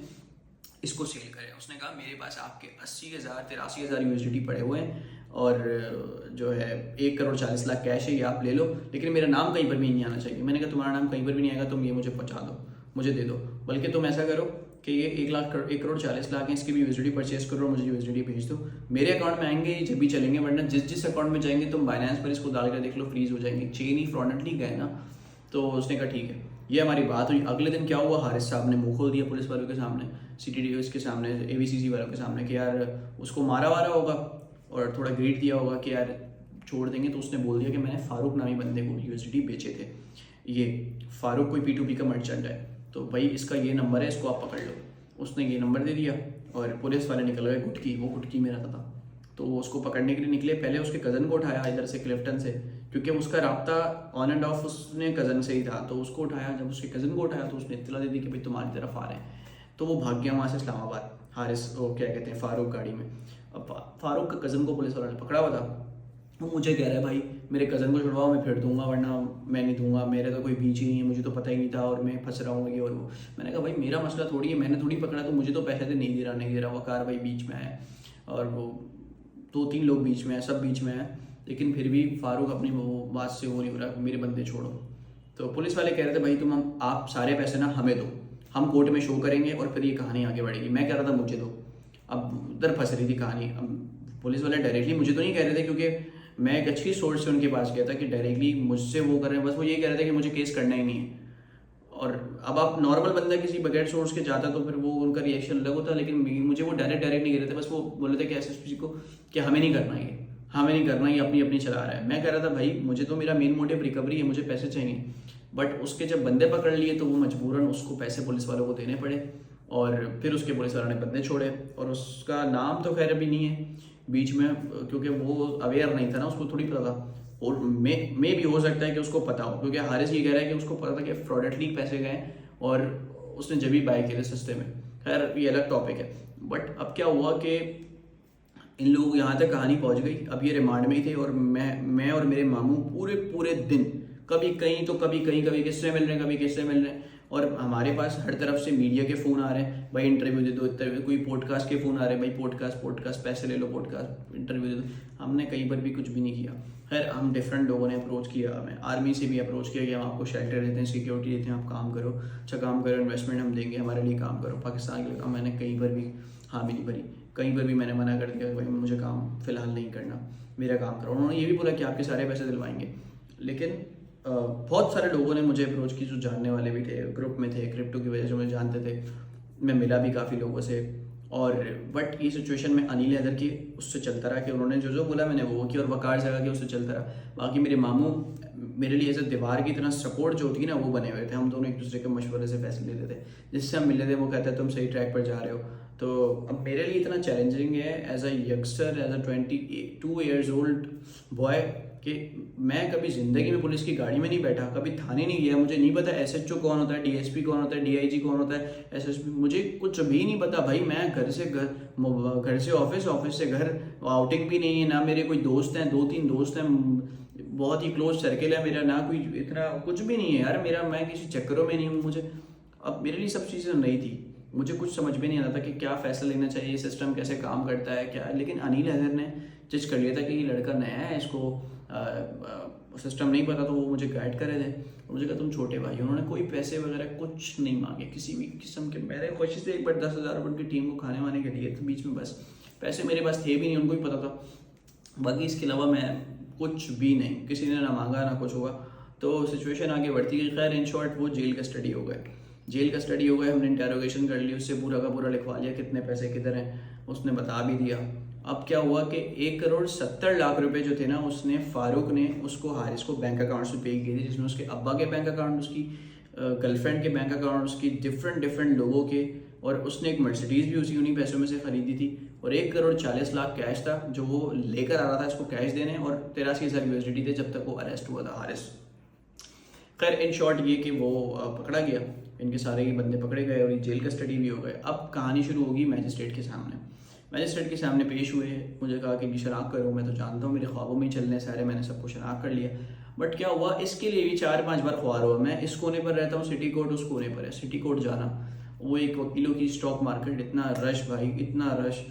S9: इसको सेल करे। उसने कहा मेरे पास आपके 80,000 83,000 USDT पड़े हुए हैं, और जो है 1,40,00,000 कैश है, ये आप ले लो, लेकिन मेरा नाम कहीं पर भी नहीं आना चाहिए। मैंने कहा तुम्हारा नाम कहीं पर भी नहीं आएगा, तुम ये मुझे पहुंचा दो, मुझे दे दो, बल्कि तुम ऐसा करो कि ये 1,40,00,000 है, इसकी भी USDT परचेज करो, मुझे USDT भेज दो, मेरे अकाउंट में आएंगे जब भी चलेंगे, वरना जिस अकाउंट में जाएंगे तुम बाइनेंस पर इसको डाल कर देख लो, फ्रीज हो जाएंगे। चेन ही फ्रॉडनेटली गए ना। तो उसने कहा ठीक है। ये हमारी बात हुई। अगले दिन क्या हुआ, हारिस साहब ने मुँह खोल दिया पुलिस वालों के सामने, CTDOs के सामने, ABCC वालों के सामने कि यार उसको मारा वारा होगा और थोड़ा ग्रीट दिया होगा कि यार छोड़ देंगे। तो उसने बोल दिया कि मैंने फारूक नामी बंदे को USDT बेचे थे, ये फारूक कोई P2P का मर्चेंट है, तो भाई इसका ये नंबर है, इसको आप पकड़ लो। उसने ये नंबर दे दिया, और पुलिस वाले निकल गए गुटकी, वो गुटकी मेरा था। तो उसको पकड़ने के लिए निकले। पहले उसके कज़न को उठाया इधर से, क्लिफ्टन से, क्योंकि उसका राब्ता ऑन एंड ऑफ उसने कज़न से ही था, तो उसको उठाया। जब उसके कज़न को उठाया तो उसने इत्तला दे दी कि भाई तुम्हारी तरफ आ रहे हैं। तो वो भाग गया वहाँ से इस्लामाबाद, हारिस, वो क्या कहते हैं, फारूक गाड़ी में। अब फारूक का कज़न को पुलिस वालों ने पकड़ा हुआ था। वो मुझे कह रहा है भाई मेरे कज़न को छुड़वाओ, मैं फिर दूंगा, वरना मैं नहीं दूंगा, मेरे तो कोई बीच ही नहीं है, मुझे तो पता ही नहीं था और मैं फंस रहा हूँ ये और वो। मैंने कहा भाई मेरा मसला थोड़ी है, मैंने थोड़ी पकड़ा, तो मुझे तो पैसे दे, नहीं दे रहा। वकार भाई बीच में आए, और वो 2-3 लोग बीच में आए, सब बीच में आए, लेकिन फिर भी फारूक अपनी वो बात से वो नहीं हो रहा, मेरे बंदे छोड़ो। तो पुलिस वाले कह रहे थे भाई आप सारे पैसे ना हमें दो, हम कोर्ट में शो करेंगे और फिर ये कहानी आगे बढ़ेगी। मैं कह रहा था मुझे दो, अब उधर फंस रही थी कहानी। अब पुलिस वाले डायरेक्टली मुझे तो नहीं कह रहे थे, क्योंकि मैं एक अच्छी सोर्स से उनके पास गया था कि डायरेक्टली मुझसे वो कर रहे हैं, बस वो ये कह रहे थे कि मुझे केस करना ही नहीं है। और अब आप नॉर्मल बंदा किसी बगैर सोर्स के जाता तो फिर वो उनका रिएक्शन अलग होता, लेकिन मुझे वो डायरेक्ट नहीं कह रहे थे, बस वो बोल रहे थे कि एसएसपी को कि हमें नहीं करना ये, हमें नहीं करना ये, अपनी अपनी चला रहा है। मैं कह रहा था भाई मुझे तो मेरा मेन मोटिव रिकवरी है, मुझे पैसे चाहिए, बट उसके जब बंदे पकड़ लिए तो वो मजबूरन उसको पैसे पुलिस वालों को देने पड़े, और फिर उसके पुलिस वालों ने बंदे छोड़े। और उसका नाम तो खैर अभी नहीं है बीच में, क्योंकि वो अवेयर नहीं था ना, उसको थोड़ी पता था, और मे भी हो सकता है कि उसको पता हो, क्योंकि हारिस ये कह रहा है कि उसको पता था कि फ्रॉडेटली पैसे गए और उसने जब भी बाय किए थे सस्ते में। खैर ये अलग टॉपिक है। बट अब क्या हुआ कि इन लोग यहाँ तक कहानी पहुँच गई। अब ये रिमांड में ही थे और मैं और मेरे मामू पूरे दिन कभी कहीं तो कभी कहीं, कभी किससे मिल रहे हैं, कभी किससे मिल रहे हैं, और हमारे पास हर तरफ से मीडिया के फ़ोन आ रहे हैं, भाई इंटरव्यू दे दो, इंटरव्यू, कोई पॉडकास्ट के फ़ोन आ रहे हैं, भाई पॉडकास्ट पैसे ले लो, पॉडकास्ट इंटरव्यू दे दो। हमने कहीं पर भी कुछ भी नहीं किया। खैर हम डिफरेंट लोगों ने अप्रोच किया, हमें आर्मी से भी अप्रोच किया कि हम आपको शेल्टर देते हैं, सिक्योरिटी देते हैं, आप काम करो, अच्छा काम करो, इन्वेस्टमेंट हम देंगे, हमारे लिए काम करो। पाकिस्तान के लिए मैंने कहीं पर भी हामी नहीं भरी, कहीं पर भी मैंने मना कर दिया कि भाई मुझे काम फ़िलहाल नहीं करना, मेरा काम करो। उन्होंने ये भी बोला कि आपके सारे पैसे दिलवाएंगे, लेकिन बहुत सारे लोगों ने मुझे अप्रोच की जो जानने वाले भी थे, ग्रुप में थे, क्रिप्टो की वजह से मुझे जानते थे, मैं मिला भी काफ़ी लोगों से। और बट ये सिचुएशन में अनिल हैदर की उससे चलता रहा कि उन्होंने जो बोला मैंने वो किया, और वकार जगह के उससे चलता रहा। बाकी मेरे मामू मेरे लिए ऐसे दीवार की तरह सपोर्ट जो होती है ना, वो बने हुए थे। हम दोनों एक दूसरे के मशवरे से फैसले लेते थे, जिससे हम मिले थे वो कहते तुम सही ट्रैक पर जा रहे हो। तो अब मेरे लिए इतना चैलेंजिंग है as a youngster, as a 22 years old boy, कि मैं कभी ज़िंदगी में पुलिस की गाड़ी में नहीं बैठा, कभी थाने नहीं गया, मुझे नहीं पता SHO कौन होता है, DSP कौन होता है, DIG कौन होता है, SSP, मुझे कुछ भी नहीं पता भाई। मैं घर से ऑफिस, ऑफिस से घर, आउटिंग भी नहीं है, ना मेरे कोई दोस्त हैं, 2-3 दोस्त हैं, बहुत ही क्लोज सर्किल है मेरा, ना कोई इतना कुछ भी नहीं है यार मैं किसी चक्करों में नहीं हूँ। मुझे अब मेरे लिए सब चीज़ें नई थी, मुझे कुछ समझ में नहीं आता कि क्या फ़ैसला लेना चाहिए, सिस्टम कैसे काम करता है क्या। लेकिन अनिल हैदर ने जज कर लिया था कि ये लड़का नया है, इसको सिस्टम नहीं पता, तो वो मुझे गाइड कर रहे थे। मुझे कहा तुम छोटे भाई, उन्होंने कोई पैसे वगैरह कुछ नहीं मांगे किसी भी किस्म के। मेरे कोशिश से एक बार 10,000 रुपये उनकी टीम को खाने वाने के लिए, तो बीच में बस पैसे मेरे पास थे भी नहीं, उनको ही पता था। बाकी इसके अलावा मैं कुछ भी नहीं, किसी ने ना मांगा ना कुछ हुआ। तो सिचुएशन आगे बढ़ती गई। खैर इन शॉर्ट वो जेल कस्टडी हो गए, हमने इंटेरोगेशन कर ली, उससे पूरा का पूरा लिखवा लिया कितने पैसे किधर हैं, उसने बता भी दिया। अब क्या हुआ कि 1,70,00,000 रुपए जो थे ना, उसने फारूक ने उसको हारिस को बैंक अकाउंट से पे किए थे, जिसमें उसके अब्बा के बैंक अकाउंट, उसकी गर्लफ्रेंड के बैंक अकाउंट, उसकी डिफरेंट लोगों के, और उसने एक मर्सिडीज़ भी उन्हीं पैसों में से खरीदी थी। और 1,40,00,000 कैश था जो वो लेकर आ रहा था इसको कैश देने, और 83,000 USDT थे जब तक वो अरेस्ट हुआ था हारिस। खैर इन शॉर्ट ये कि वो पकड़ा गया, इनके सारे ही बंदे पकड़े गए और ये जेल कस्टडी भी हो गए। अब कहानी शुरू होगी मैजिस्ट्रेट के सामने पेश हुए। मुझे कहा कि शनाख्त करो, मैं तो जानता हूँ मेरे ख्वाबों में ही चलने सारे, मैंने सबको शनाख्त कर लिया। बट क्या हुआ, इसके लिए भी 4-5 बार ख्वार हुआ। मैं इस कोने पर रहता हूँ, सिटी कोर्ट उस कोने पर है, सिटी कोर्ट जाना, वो एक वकीलों की स्टॉक मार्केट, इतना रश भाई, इतना रश,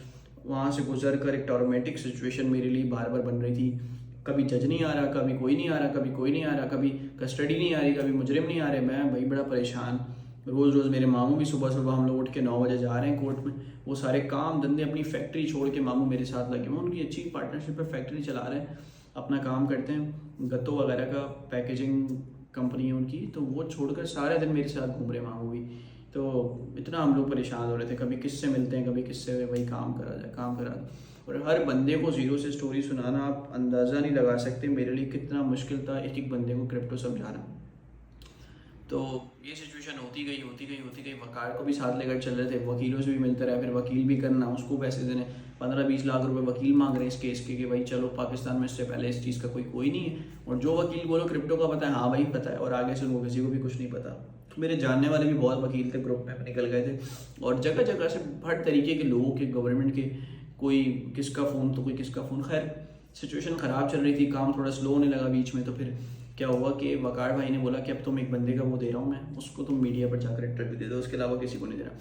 S9: वहाँ से गुजर कर एक टॉर्मेटिक सिचुएशन मेरे लिए बार बार बन रही थी। कभी जज नहीं आ रहा, कभी कोई नहीं आ रहा, कभी कस्टडी नहीं आ रही, कभी मुजरिम नहीं आ रहे। मैं भाई बड़ा परेशान। रोज़ मेरे मामू भी सुबह हम लोग उठ के 9 बजे जा रहे हैं कोर्ट में। वो सारे काम धंधे अपनी फैक्ट्री छोड़ के मामू मेरे साथ लगे हुए, उनकी अच्छी पार्टनरशिप पे फैक्ट्री चला रहे हैं, अपना काम करते हैं, गत्तो वगैरह का पैकेजिंग कंपनी है उनकी, तो वो छोड़कर सारे दिन मेरे साथ घूम रहे मामू भी। तो इतना हम लोग परेशान हो रहे थे, कभी किससे मिलते हैं, कभी किससे भाई काम करा जाए। और हर बंदे को ज़ीरो से स्टोरी सुनाना, आप अंदाज़ा नहीं लगा सकते मेरे लिए कितना मुश्किल था एक बंदे को क्रिप्टो समझाना। तो ये सिचुएशन होती गई। वकार को भी साथ लेकर चल रहे थे, वकीलों से भी मिलते रहे, फिर वकील भी करना, उसको पैसे देने, 15-20 लाख रुपए वकील मांग रहे हैं इस केस के कि भाई चलो पाकिस्तान में इससे पहले इस चीज़ का कोई नहीं है, और जो वकील बोलो क्रिप्टो का पता है, हाँ भाई पता है, और आगे से वो किसी को भी कुछ नहीं पता। मेरे जानने वाले भी बहुत वकील थे, ग्रुप में निकल गए थे, और जगह जगह से हर तरीके के लोगों के, गवर्नमेंट के, कोई किसका फ़ोन तो कोई किसका फ़ोन। खैर सिचुएशन ख़राब चल रही थी, काम थोड़ा स्लो होने लगा बीच में। तो फिर क्या हुआ कि वकार भाई ने बोला कि अब तुम एक बंदे का वो दे रहा हूँ मैं, उसको तुम मीडिया पर जाकर इंटरव्यू दे दो, उसके अलावा किसी को नहीं दे रहा।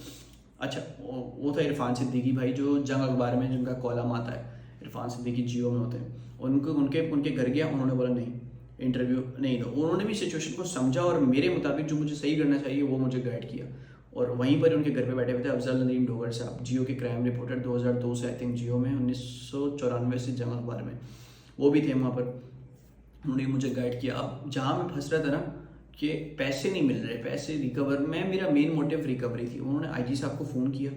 S9: अच्छा वो था इरफान सिद्दीकी भाई, जो जंग अखबार में जिनका कॉलम आता है, इरफान सिद्दीकी जियो में होते हैं, उनके घर गया, उन्होंने बोला नहीं इंटरव्यू नहीं दो। उन्होंने भी सिचुएशन को समझा और मेरे मुताबिक जो मुझे सही करना चाहिए वो मुझे गाइड किया। और वहीं पर उनके घर पे बैठे हुए थे अफजल नदीम डोगर साहब, जियो के क्राइम रिपोर्टर 2002 से आई थिंक जियो में, 1994 से जंग अखबार में, वो भी थे वहाँ पर। उन्होंने मुझे गाइड किया। अब जहाँ मैं फंस रहा था ना कि पैसे नहीं मिल रहे, पैसे रिकवर में, मेरा मेन मोटिव रिकवरी थी। उन्होंने आईजी साहब को फ़ोन किया,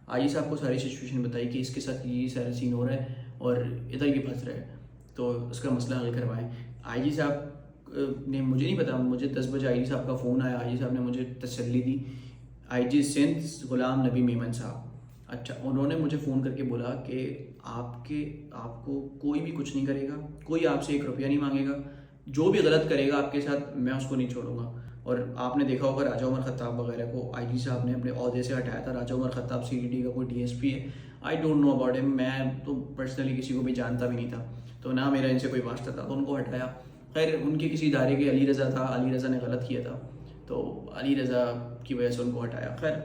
S9: आईजी साहब को सारी सिचुएशन बताई कि इसके साथ ये सारा सीन हो रहा है और इधर ये फंस रहा है, तो उसका मसला हल करवाएं। आईजी साहब ने, मुझे नहीं पता, मुझे 10 बजे आईजी साहब का फ़ोन आया, आईजी साहब ने मुझे तसल्ली दी, आईजी सिंध गुलाम नबी मेमन साहब। अच्छा, उन्होंने मुझे फ़ोन करके बोला कि आपको कोई भी कुछ नहीं करेगा, कोई आपसे 1 रुपया नहीं मांगेगा, जो भी गलत करेगा आपके साथ मैं उसको नहीं छोड़ूंगा। और आपने देखा होगा राजा उमर खत्ताब वगैरह को आईजी साहब ने अपने ओहदे से हटाया था। राजा उमर खत्ताब सीडीडी का कोई डीएसपी है, I don't know about him, मैं तो पर्सनली किसी को भी जानता भी नहीं था, तो ना मेरा इनसे कोई वास्ता था, तो उनको हटाया। खैर उनके किसी इदारे के अली रज़ा था, अली रज़ा ने गलत किया था, तो अली रज़ा की वजह से उनको हटाया। खैर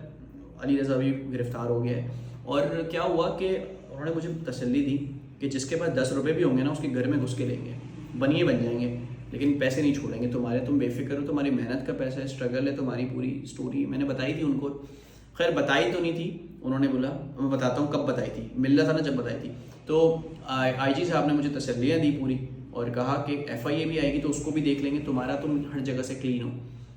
S9: अली रज़ा भी गिरफ़्तार हो गया है। और क्या हुआ कि उन्होंने मुझे तसल्ली दी कि जिसके पास 10 रुपये भी होंगे ना, उसके घर में घुस के लेंगे, बनिए बन जाएंगे, लेकिन पैसे नहीं छोड़ेंगे तुम्हारे, तुम बेफिक्र हो, तुम्हारी मेहनत का पैसा है, स्ट्रगल है, तुम्हारी पूरी स्टोरी मैंने बताई थी उनको। खैर बताई तो नहीं थी, उन्होंने बोला मैं बताता हूँ कब बताई थी, मिल रहा था ना जब बताई थी। तो आईजी साहब ने मुझे तसल्लियाँ दी पूरी और कहा कि FIA भी आएगी तो उसको भी देख लेंगे, तुम्हारा तुम हर जगह से क्लीन हो,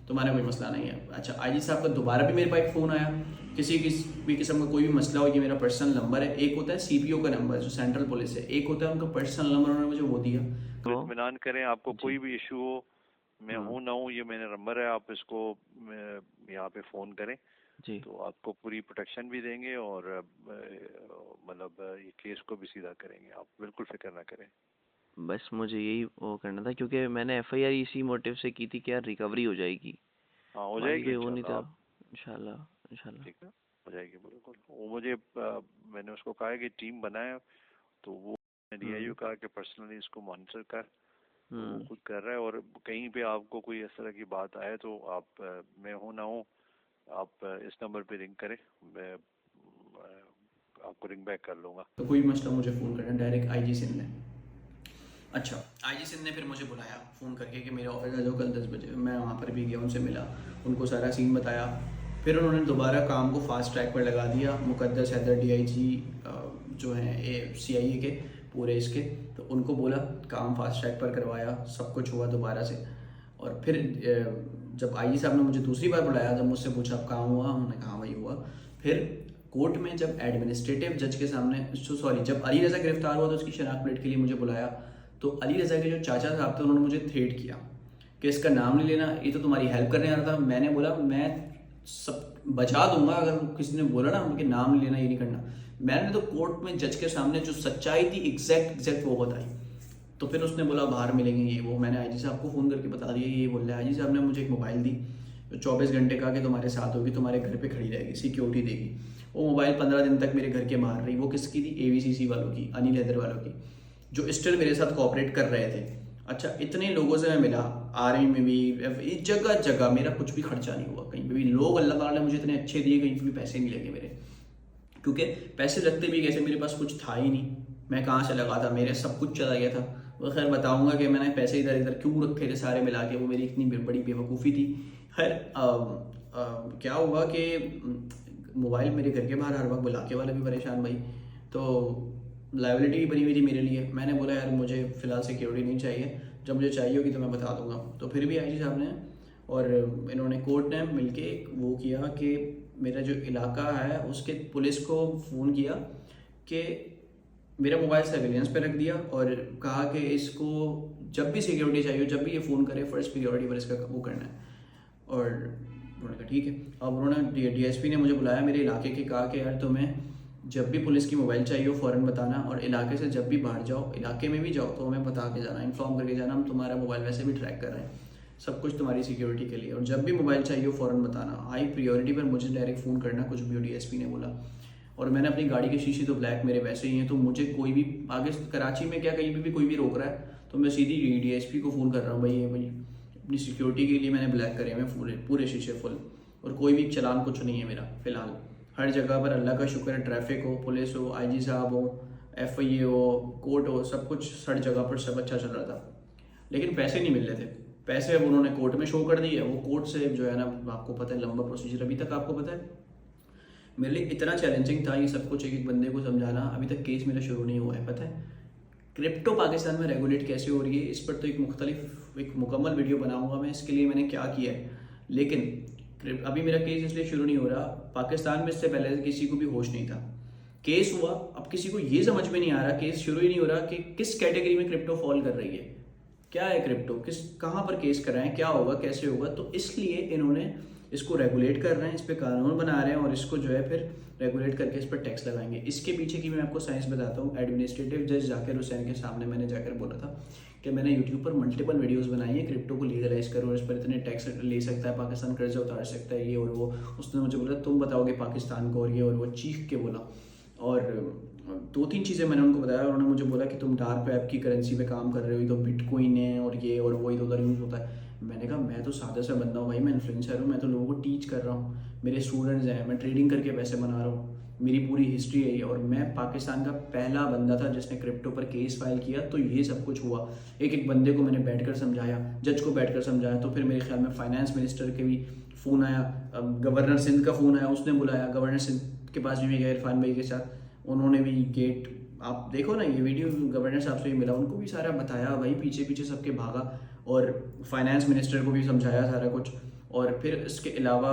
S9: तुम्हारा कोई मसला नहीं है। अच्छा, आईजी साहब का दोबारा भी मेरे पास एक फ़ोन आया, किसी भी किस्म का कोई भी मसला हो, ये मेरा पर्सनल नंबर है, एक होता है CPO का नंबर जो सेंट्रल पुलिस है, एक होता है उनका पर्सनल नंबर, उन्होंने मुझे वो दिया।
S8: तो इत्मीनान करें, आपको कोई भी इशू हो, मैं हूँ ना हूँ, ये मेरा नंबर है, आप इसको यहाँ पे फ़ोन करें
S7: जी,
S8: तो आपको पूरी प्रोटेक्शन भी देंगे और मतलब ये केस को भी सीधा करेंगे, आप बिल्कुल फिक्र ना करें।
S7: बस मुझे यही वो करना था, क्योंकि मैंने FIR इसी मोटिव से की थी कि यार रिकवरी हो जाएगी।
S8: हाँ हो जाएगी,
S7: वो नहीं था,
S8: इंशाल्लाह
S7: इंशाल्लाह
S8: ठीक है, हो जाएगी बिल्कुल। वो मुझे मैंने उसको कहा कि टीम बनाए, तो वो DIU कहा कि पर्सनली इसको मॉनिटर कर, वो खुद कर रहा है। और कहीं पे आपको कोई इस तरह की बात आए तो आप मैं हूँ ना हूँ, आप इस नंबर पे रिंग करें, मैं आपको रिंग बैक कर लूँगा।
S9: तो कोई मसला मुझे फ़ोन करना डायरेक्ट आईजी सिंध ने। अच्छा, आईजी सिंध ने फिर मुझे बुलाया फ़ोन करके कि मेरे ऑफिस आ जाओ कल 10 बजे। मैं वहाँ पर भी गया, उनसे मिला, उनको सारा सीन बताया। फिर उन्होंने दोबारा काम को फास्ट ट्रैक पर लगा दिया। मुकद्दस हैदर DIG जो हैं CIA के पूरे इसके, तो उनको बोला काम फास्ट ट्रैक पर करवाया, सब कुछ हुआ दोबारा से। और फिर जब आईजी साहब ने मुझे दूसरी बार बुलाया, जब मुझसे पूछा काम हुआ, उन्होंने कहा वही हुआ। फिर कोर्ट में जब एडमिनिस्ट्रेटिव जज के सामने, जब अली रज़ा गिरफ्तार हुआ तो उसकी शनाख्त प्लेट के लिए मुझे बुलाया, तो अली रज़ा के जो चाचा साहब थे उन्होंने मुझे थ्रेट किया कि इसका नाम नहीं लेना, ये तो तुम्हारी हेल्प करने आ रहा था। मैंने बोला मैं सब बचा दूंगा, अगर किसी ने बोला ना कि नाम लेना, ये नहीं करना। मैंने तो कोर्ट में जज के सामने जो सच्चाई थी एग्जैक्ट वो बताई। तो फिर उसने बोला बाहर मिलेंगे ये वो। मैंने आईजी साहब को फ़ोन करके बता दिया ये बोल रहा है। आईजी साहब ने मुझे एक मोबाइल दी जो 24 घंटे का कि तुम्हारे साथ होगी, तुम्हारे घर पे खड़ी रहेगी, सिक्योरिटी देगी। वो मोबाइल 15 दिन तक मेरे घर के बाहर रही। वो किसकी थी? AVCC वालों की, अनिल हैदर वालों की, जो स्टिल मेरे साथ कोऑपरेट कर रहे थे। अच्छा, इतने लोगों से मैं मिला, आर्मी में भी, जगह जगह मेरा कुछ भी खर्चा नहीं हुआ कहीं पे भी। लोग अल्लाह ताला ने मुझे इतने अच्छे दिए, कहीं पे भी पैसे नहीं लगे मेरे, क्योंकि पैसे लगते भी कैसे, मेरे पास कुछ था ही नहीं, मैं कहाँ से लगा था, मेरे सब कुछ चला गया था। वो खैर बताऊंगा कि मैंने पैसे इधर इधर क्यों रखे थे सारे मिला के, वो मेरी इतनी बड़ी बेवकूफ़ी थी। खैर क्या हुआ कि मोबाइल मेरे घर के बाहर हर वक्त बुलाके वाले भी परेशान भाई, तो लाइबिलिटी भी बनी हुई थी मेरे लिए। मैंने बोला यार मुझे फ़िलहाल सिक्योरिटी नहीं चाहिए, जब मुझे चाहिए होगी तो मैं बता दूंगा। तो फिर भी आईजी साहब ने और इन्होंने कोर्ट ने मिलके वो किया कि मेरा जो इलाका है उसके पुलिस को फ़ोन किया कि मेरा मोबाइल सर्विलेंस पे रख दिया और कहा कि इसको जब भी सिक्योरिटी चाहिए, जब भी ये फ़ोन करे, फर्स्ट सिक्योरिटी पर इसका वो करना है। और उन्होंने कहा ठीक है। अब उन्होंने DSP ने मुझे बुलाया मेरे इलाके के, कहा कि यार तुम्हें जब भी पुलिस की मोबाइल चाहिए हो फ़ौरन बताना, और इलाके से जब भी बाहर जाओ, इलाके में भी जाओ तो हमें बता के जाना, इन्फॉर्म करके जाना, हम तुम्हारा मोबाइल वैसे भी ट्रैक कर रहे हैं, सब कुछ तुम्हारी सिक्योरिटी के लिए। और जब भी मोबाइल चाहिए हो फ़ौरन बताना, हाई प्रायोरिटी पर मुझे डायरेक्ट फ़ोन करना, कुछ भी हो। DSP ने बोला। और मैंने अपनी गाड़ी के शीशे तो ब्लैक मेरे वैसे ही हैं, तो मुझे कोई भी आगे कराची में क्या कहीं भी कोई भी रोक रहा है तो मैं सीधी DSP को फ़ोन कर रहा हूँ, भाई अपनी सिक्योरिटी के लिए मैंने ब्लैक करे हुए पूरे शीशे फुल, और कोई भी चलान कुछ नहीं है मेरा फ़िलहाल। हर जगह पर अल्लाह का शुक्र है, ट्रैफिक हो, पुलिस हो, आईजी साहब हो, FIA हो, कोर्ट हो, सब कुछ हर जगह पर सब अच्छा चल रहा था। लेकिन पैसे नहीं मिल रहे थे। पैसे अब उन्होंने कोर्ट में शो कर दिए, वो कोर्ट से जो है ना आपको पता है लंबा प्रोसीजर अभी तक आपको पता है। मेरे लिए इतना चैलेंजिंग था ये सब कुछ एक एक बंदे को समझाना, अभी तक केस मेरा शुरू नहीं हुआ है। पता है क्रिप्टो पाकिस्तान में रेगुलेट कैसे हो रही है, इस पर तो एक मुकम्मल वीडियो बनाऊंगा मैं, इसके लिए मैंने क्या किया है। लेकिन अभी मेरा केस इसलिए शुरू नहीं हो रहा, पाकिस्तान में इससे पहले किसी को भी होश नहीं था। केस हुआ, अब किसी को ये समझ में नहीं आ रहा, केस शुरू ही नहीं हो रहा कि किस कैटेगरी में क्रिप्टो फॉल कर रही है, क्या है क्रिप्टो, कहाँ पर केस कर रहे हैं, क्या होगा, कैसे होगा। तो इसलिए इन्होंने इसको रेगुलेट कर रहे हैं, इस पर कानून बना रहे हैं और इसको जो है फिर रेगुलेट करके इस पर टैक्स लगाएंगे। इसके पीछे की मैं आपको साइंस बताता हूँ। एडमिनिस्ट्रेटिव जज जाकिर हुसैन के सामने मैंने जाकर बोला था कि मैंने यूट्यूब पर मल्टीपल वीडियोस बनाई है, क्रिप्टो को लीगलाइज करो और इस पर इतने टैक्स ले सकता है पाकिस्तान, कर्जा उतार सकता है, ये और वो। उसने मुझे बोला तुम बताओगे पाकिस्तान को, और ये और वो चीख के बोला। और 2-3 चीज़ें मैंने उनको बताया, उन्होंने मुझे बोला कि तुम डार्क वेब की करेंसी पे काम कर रहे हो, तो बिटकॉइन है और ये और वो इधर यूज़ होता है। मैंने कहा मैं तो सादा सा बंदा हूँ भाई, मैं इन्फ्लुएंसर हूँ, मैं तो लोगों को टीच कर रहा हूँ, मेरे स्टूडेंट्स हैं, मैं ट्रेडिंग करके पैसे बना रहा हूँ, मेरी पूरी हिस्ट्री है ये। और मैं पाकिस्तान का पहला बंदा था जिसने क्रिप्टो पर केस फाइल किया, तो ये सब कुछ हुआ। एक एक बंदे को मैंने बैठकर समझाया, जज को बैठकर समझाया, तो फिर मेरे ख्याल में फाइनेंस मिनिस्टर के भी फ़ोन आया, गवर्नर सिंध का फ़ोन आया, उसने बुलाया, गवर्नर सिंध के पास भी गया इरफान भाई के साथ, उन्होंने भी गेट, आप देखो ना ये वीडियो, गवर्नर साहब से भी मिला, उनको भी सारा बताया भाई, पीछे पीछे सबके भागा, और फाइनेंस मिनिस्टर को भी समझाया सारा कुछ। और फिर इसके अलावा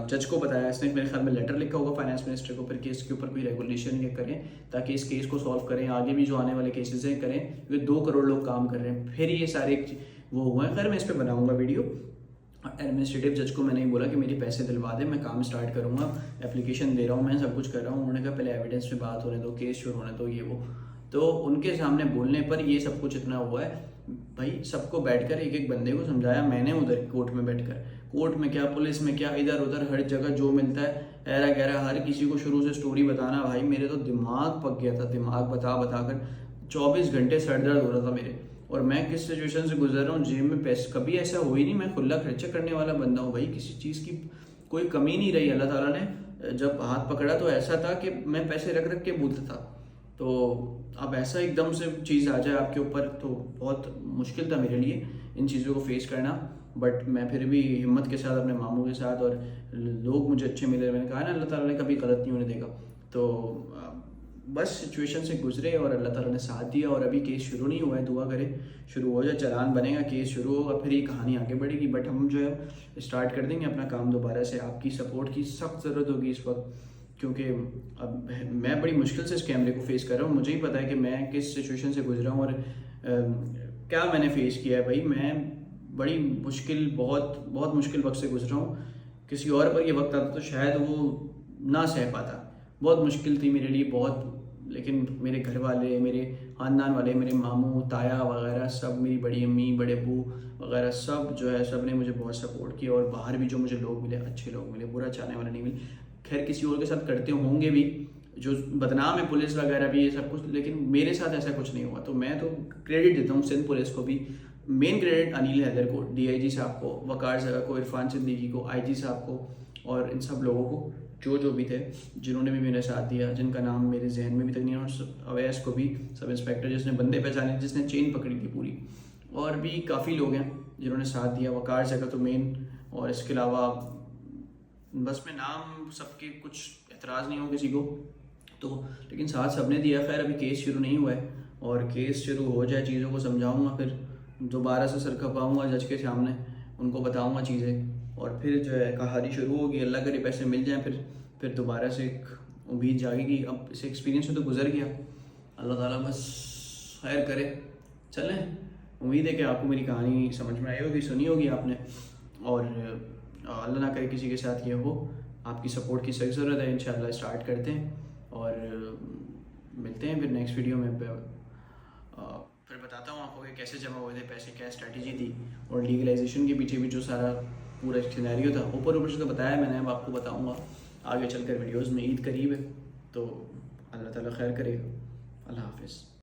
S9: जज को बताया, इसने मेरे ख्याल में लेटर लिखा होगा फाइनेंस मिनिस्टर को, फिर केस के ऊपर कोई रेगुलेशन ये करें ताकि इस केस को सॉल्व करें, आगे भी जो आने वाले केसेस हैं करें, क्योंकि 2 करोड़ लोग काम कर रहे हैं। फिर ये सारे वो हुए हैं। खैर मैं इस पर बनाऊँगा वीडियो। एडमिनिस्ट्रेटिव जज को मैंने ही बोला कि मेरे पैसे दिलवा दे, मैं काम स्टार्ट करूँगा, एप्लीकेशन दे रहा हूँ, मैं सब कुछ कर रहा हूँ। उन्होंने कहा पहले एविडेंस पे बात होने दो, केस शुरू होने दो, ये वो। तो उनके सामने बोलने पर ये सब कुछ इतना हुआ है भाई। सबको बैठकर एक एक बंदे को समझाया मैंने, उधर कोर्ट में बैठकर, कोर्ट में क्या, पुलिस में क्या, इधर उधर हर जगह जो मिलता है ऐरा गहरा हर किसी को शुरू से स्टोरी बताना। भाई मेरे तो दिमाग पक गया था, दिमाग बता कर 24 घंटे सर दर्द हो रहा था मेरे। और मैं किस सिचुएशन से गुजर रहा हूँ, जेब में पैसे कभी ऐसा हो ही नहीं, मैं खुला खर्चा करने वाला बंदा हूँ भाई, किसी चीज़ की कोई कमी नहीं रही। अल्लाह ताला ने जब हाथ पकड़ा तो ऐसा था कि मैं पैसे रख रख के भूलता था। तो अब ऐसा एकदम से चीज़ आ जाए आपके ऊपर तो बहुत मुश्किल था मेरे लिए इन चीज़ों को फेस करना। बट मैं फिर भी हिम्मत के साथ अपने मामू के साथ, और लोग मुझे अच्छे मिले, मैंने कहा ना अल्लाह ताला ने कभी गलत नहीं होने देगा। तो बस सिचुएशन से गुजरे और अल्लाह ताला ने साथ दिया। और अभी केस शुरू नहीं हुआ है, दुआ करें शुरू हो जाए, चालान बनेगा, केस शुरू होगा, फिर ये कहानी आगे बढ़ेगी। बट हम जो है स्टार्ट कर देंगे अपना काम दोबारा से। आपकी सपोर्ट की सख्त ज़रूरत होगी इस वक्त, क्योंकि अब मैं बड़ी मुश्किल से इस कैमरे को फेस कर रहा हूँ। मुझे ही पता है कि मैं किस सिचुएशन से गुजरा हूँ और क्या मैंने फेस किया है। भाई मैं बड़ी मुश्किल, बहुत मुश्किल वक्त से गुजरा हूँ। किसी और पर ये वक्त आता तो शायद वो ना सह पाता, बहुत मुश्किल थी मेरे लिए बहुत। लेकिन मेरे घर वाले, मेरे ख़ानदान वाले, मेरे मामू ताया वगैरह सब, मेरी बड़ी अम्मी, बड़े अब्बू वगैरह सब जो है, सब ने मुझे बहुत सपोर्ट किया। और बाहर भी जो मुझे लोग मिले, अच्छे लोग मिले, बुरा चाहने वाले नहीं मिले। खैर किसी और के साथ करते होंगे भी, जो बदनाम है पुलिस वगैरह भी, ये सब कुछ, लेकिन मेरे साथ ऐसा कुछ नहीं हुआ। तो मैं तो क्रेडिट देता हूँ सिंध पुलिस को भी, मेन क्रेडिट अनिल हैदर को, DIG साहब को, वकार साहब को, इरफान सिद्दीकी को, IG साहब को, और इन सब लोगों को जो भी थे, जिन्होंने भी मेरे साथ दिया, जिनका नाम मेरे जहन में भी तक नहीं है। और अवैस को भी, सब इंस्पेक्टर जिसने बंदे पहचाने, जिसने चेन पकड़ी थी पूरी। और भी काफ़ी लोग हैं जिन्होंने साथ दिया, वकार साहब तो मेन। और इसके अलावा बस मैं नाम सबके, कुछ एतराज़ नहीं हो किसी को तो, लेकिन साथ सबने दिया। खैर अभी केस शुरू नहीं हुआ है, और केस शुरू हो जाए चीज़ों को समझाऊंगा, फिर दोबारा से सर खपाऊँगा जज के सामने, उनको बताऊँगा चीज़ें, और फिर जो है कहानी शुरू होगी। अल्लाह करे पैसे मिल जाएँ, फिर दोबारा से एक उम्मीद जागेगी। अब इस एक्सपीरियंस में तो गुजर गया, अल्लाह ताला बस खैर करे। चलें, उम्मीद है कि आपको मेरी कहानी समझ में आई होगी, सुनी होगी आपने, और अल्लाह ना करे किसी के साथ ये हो। आपकी सपोर्ट की सख्त ज़रूरत है। इंशाल्लाह स्टार्ट करते हैं और मिलते हैं फिर नेक्स्ट वीडियो में। फिर बताता हूँ आपको कि कैसे जमा हुए थे पैसे, क्या स्ट्रैटेजी थी, और लीगलाइजेशन के पीछे भी जो सारा पूरा सिनेरियो था, ऊपर से तो बताया मैंने, अब आपको बताऊँगा आगे चलकर वीडियोज़ में। ईद करीब है तो अल्लाह ताला खैर करेगा। अल्लाह हाफिज़।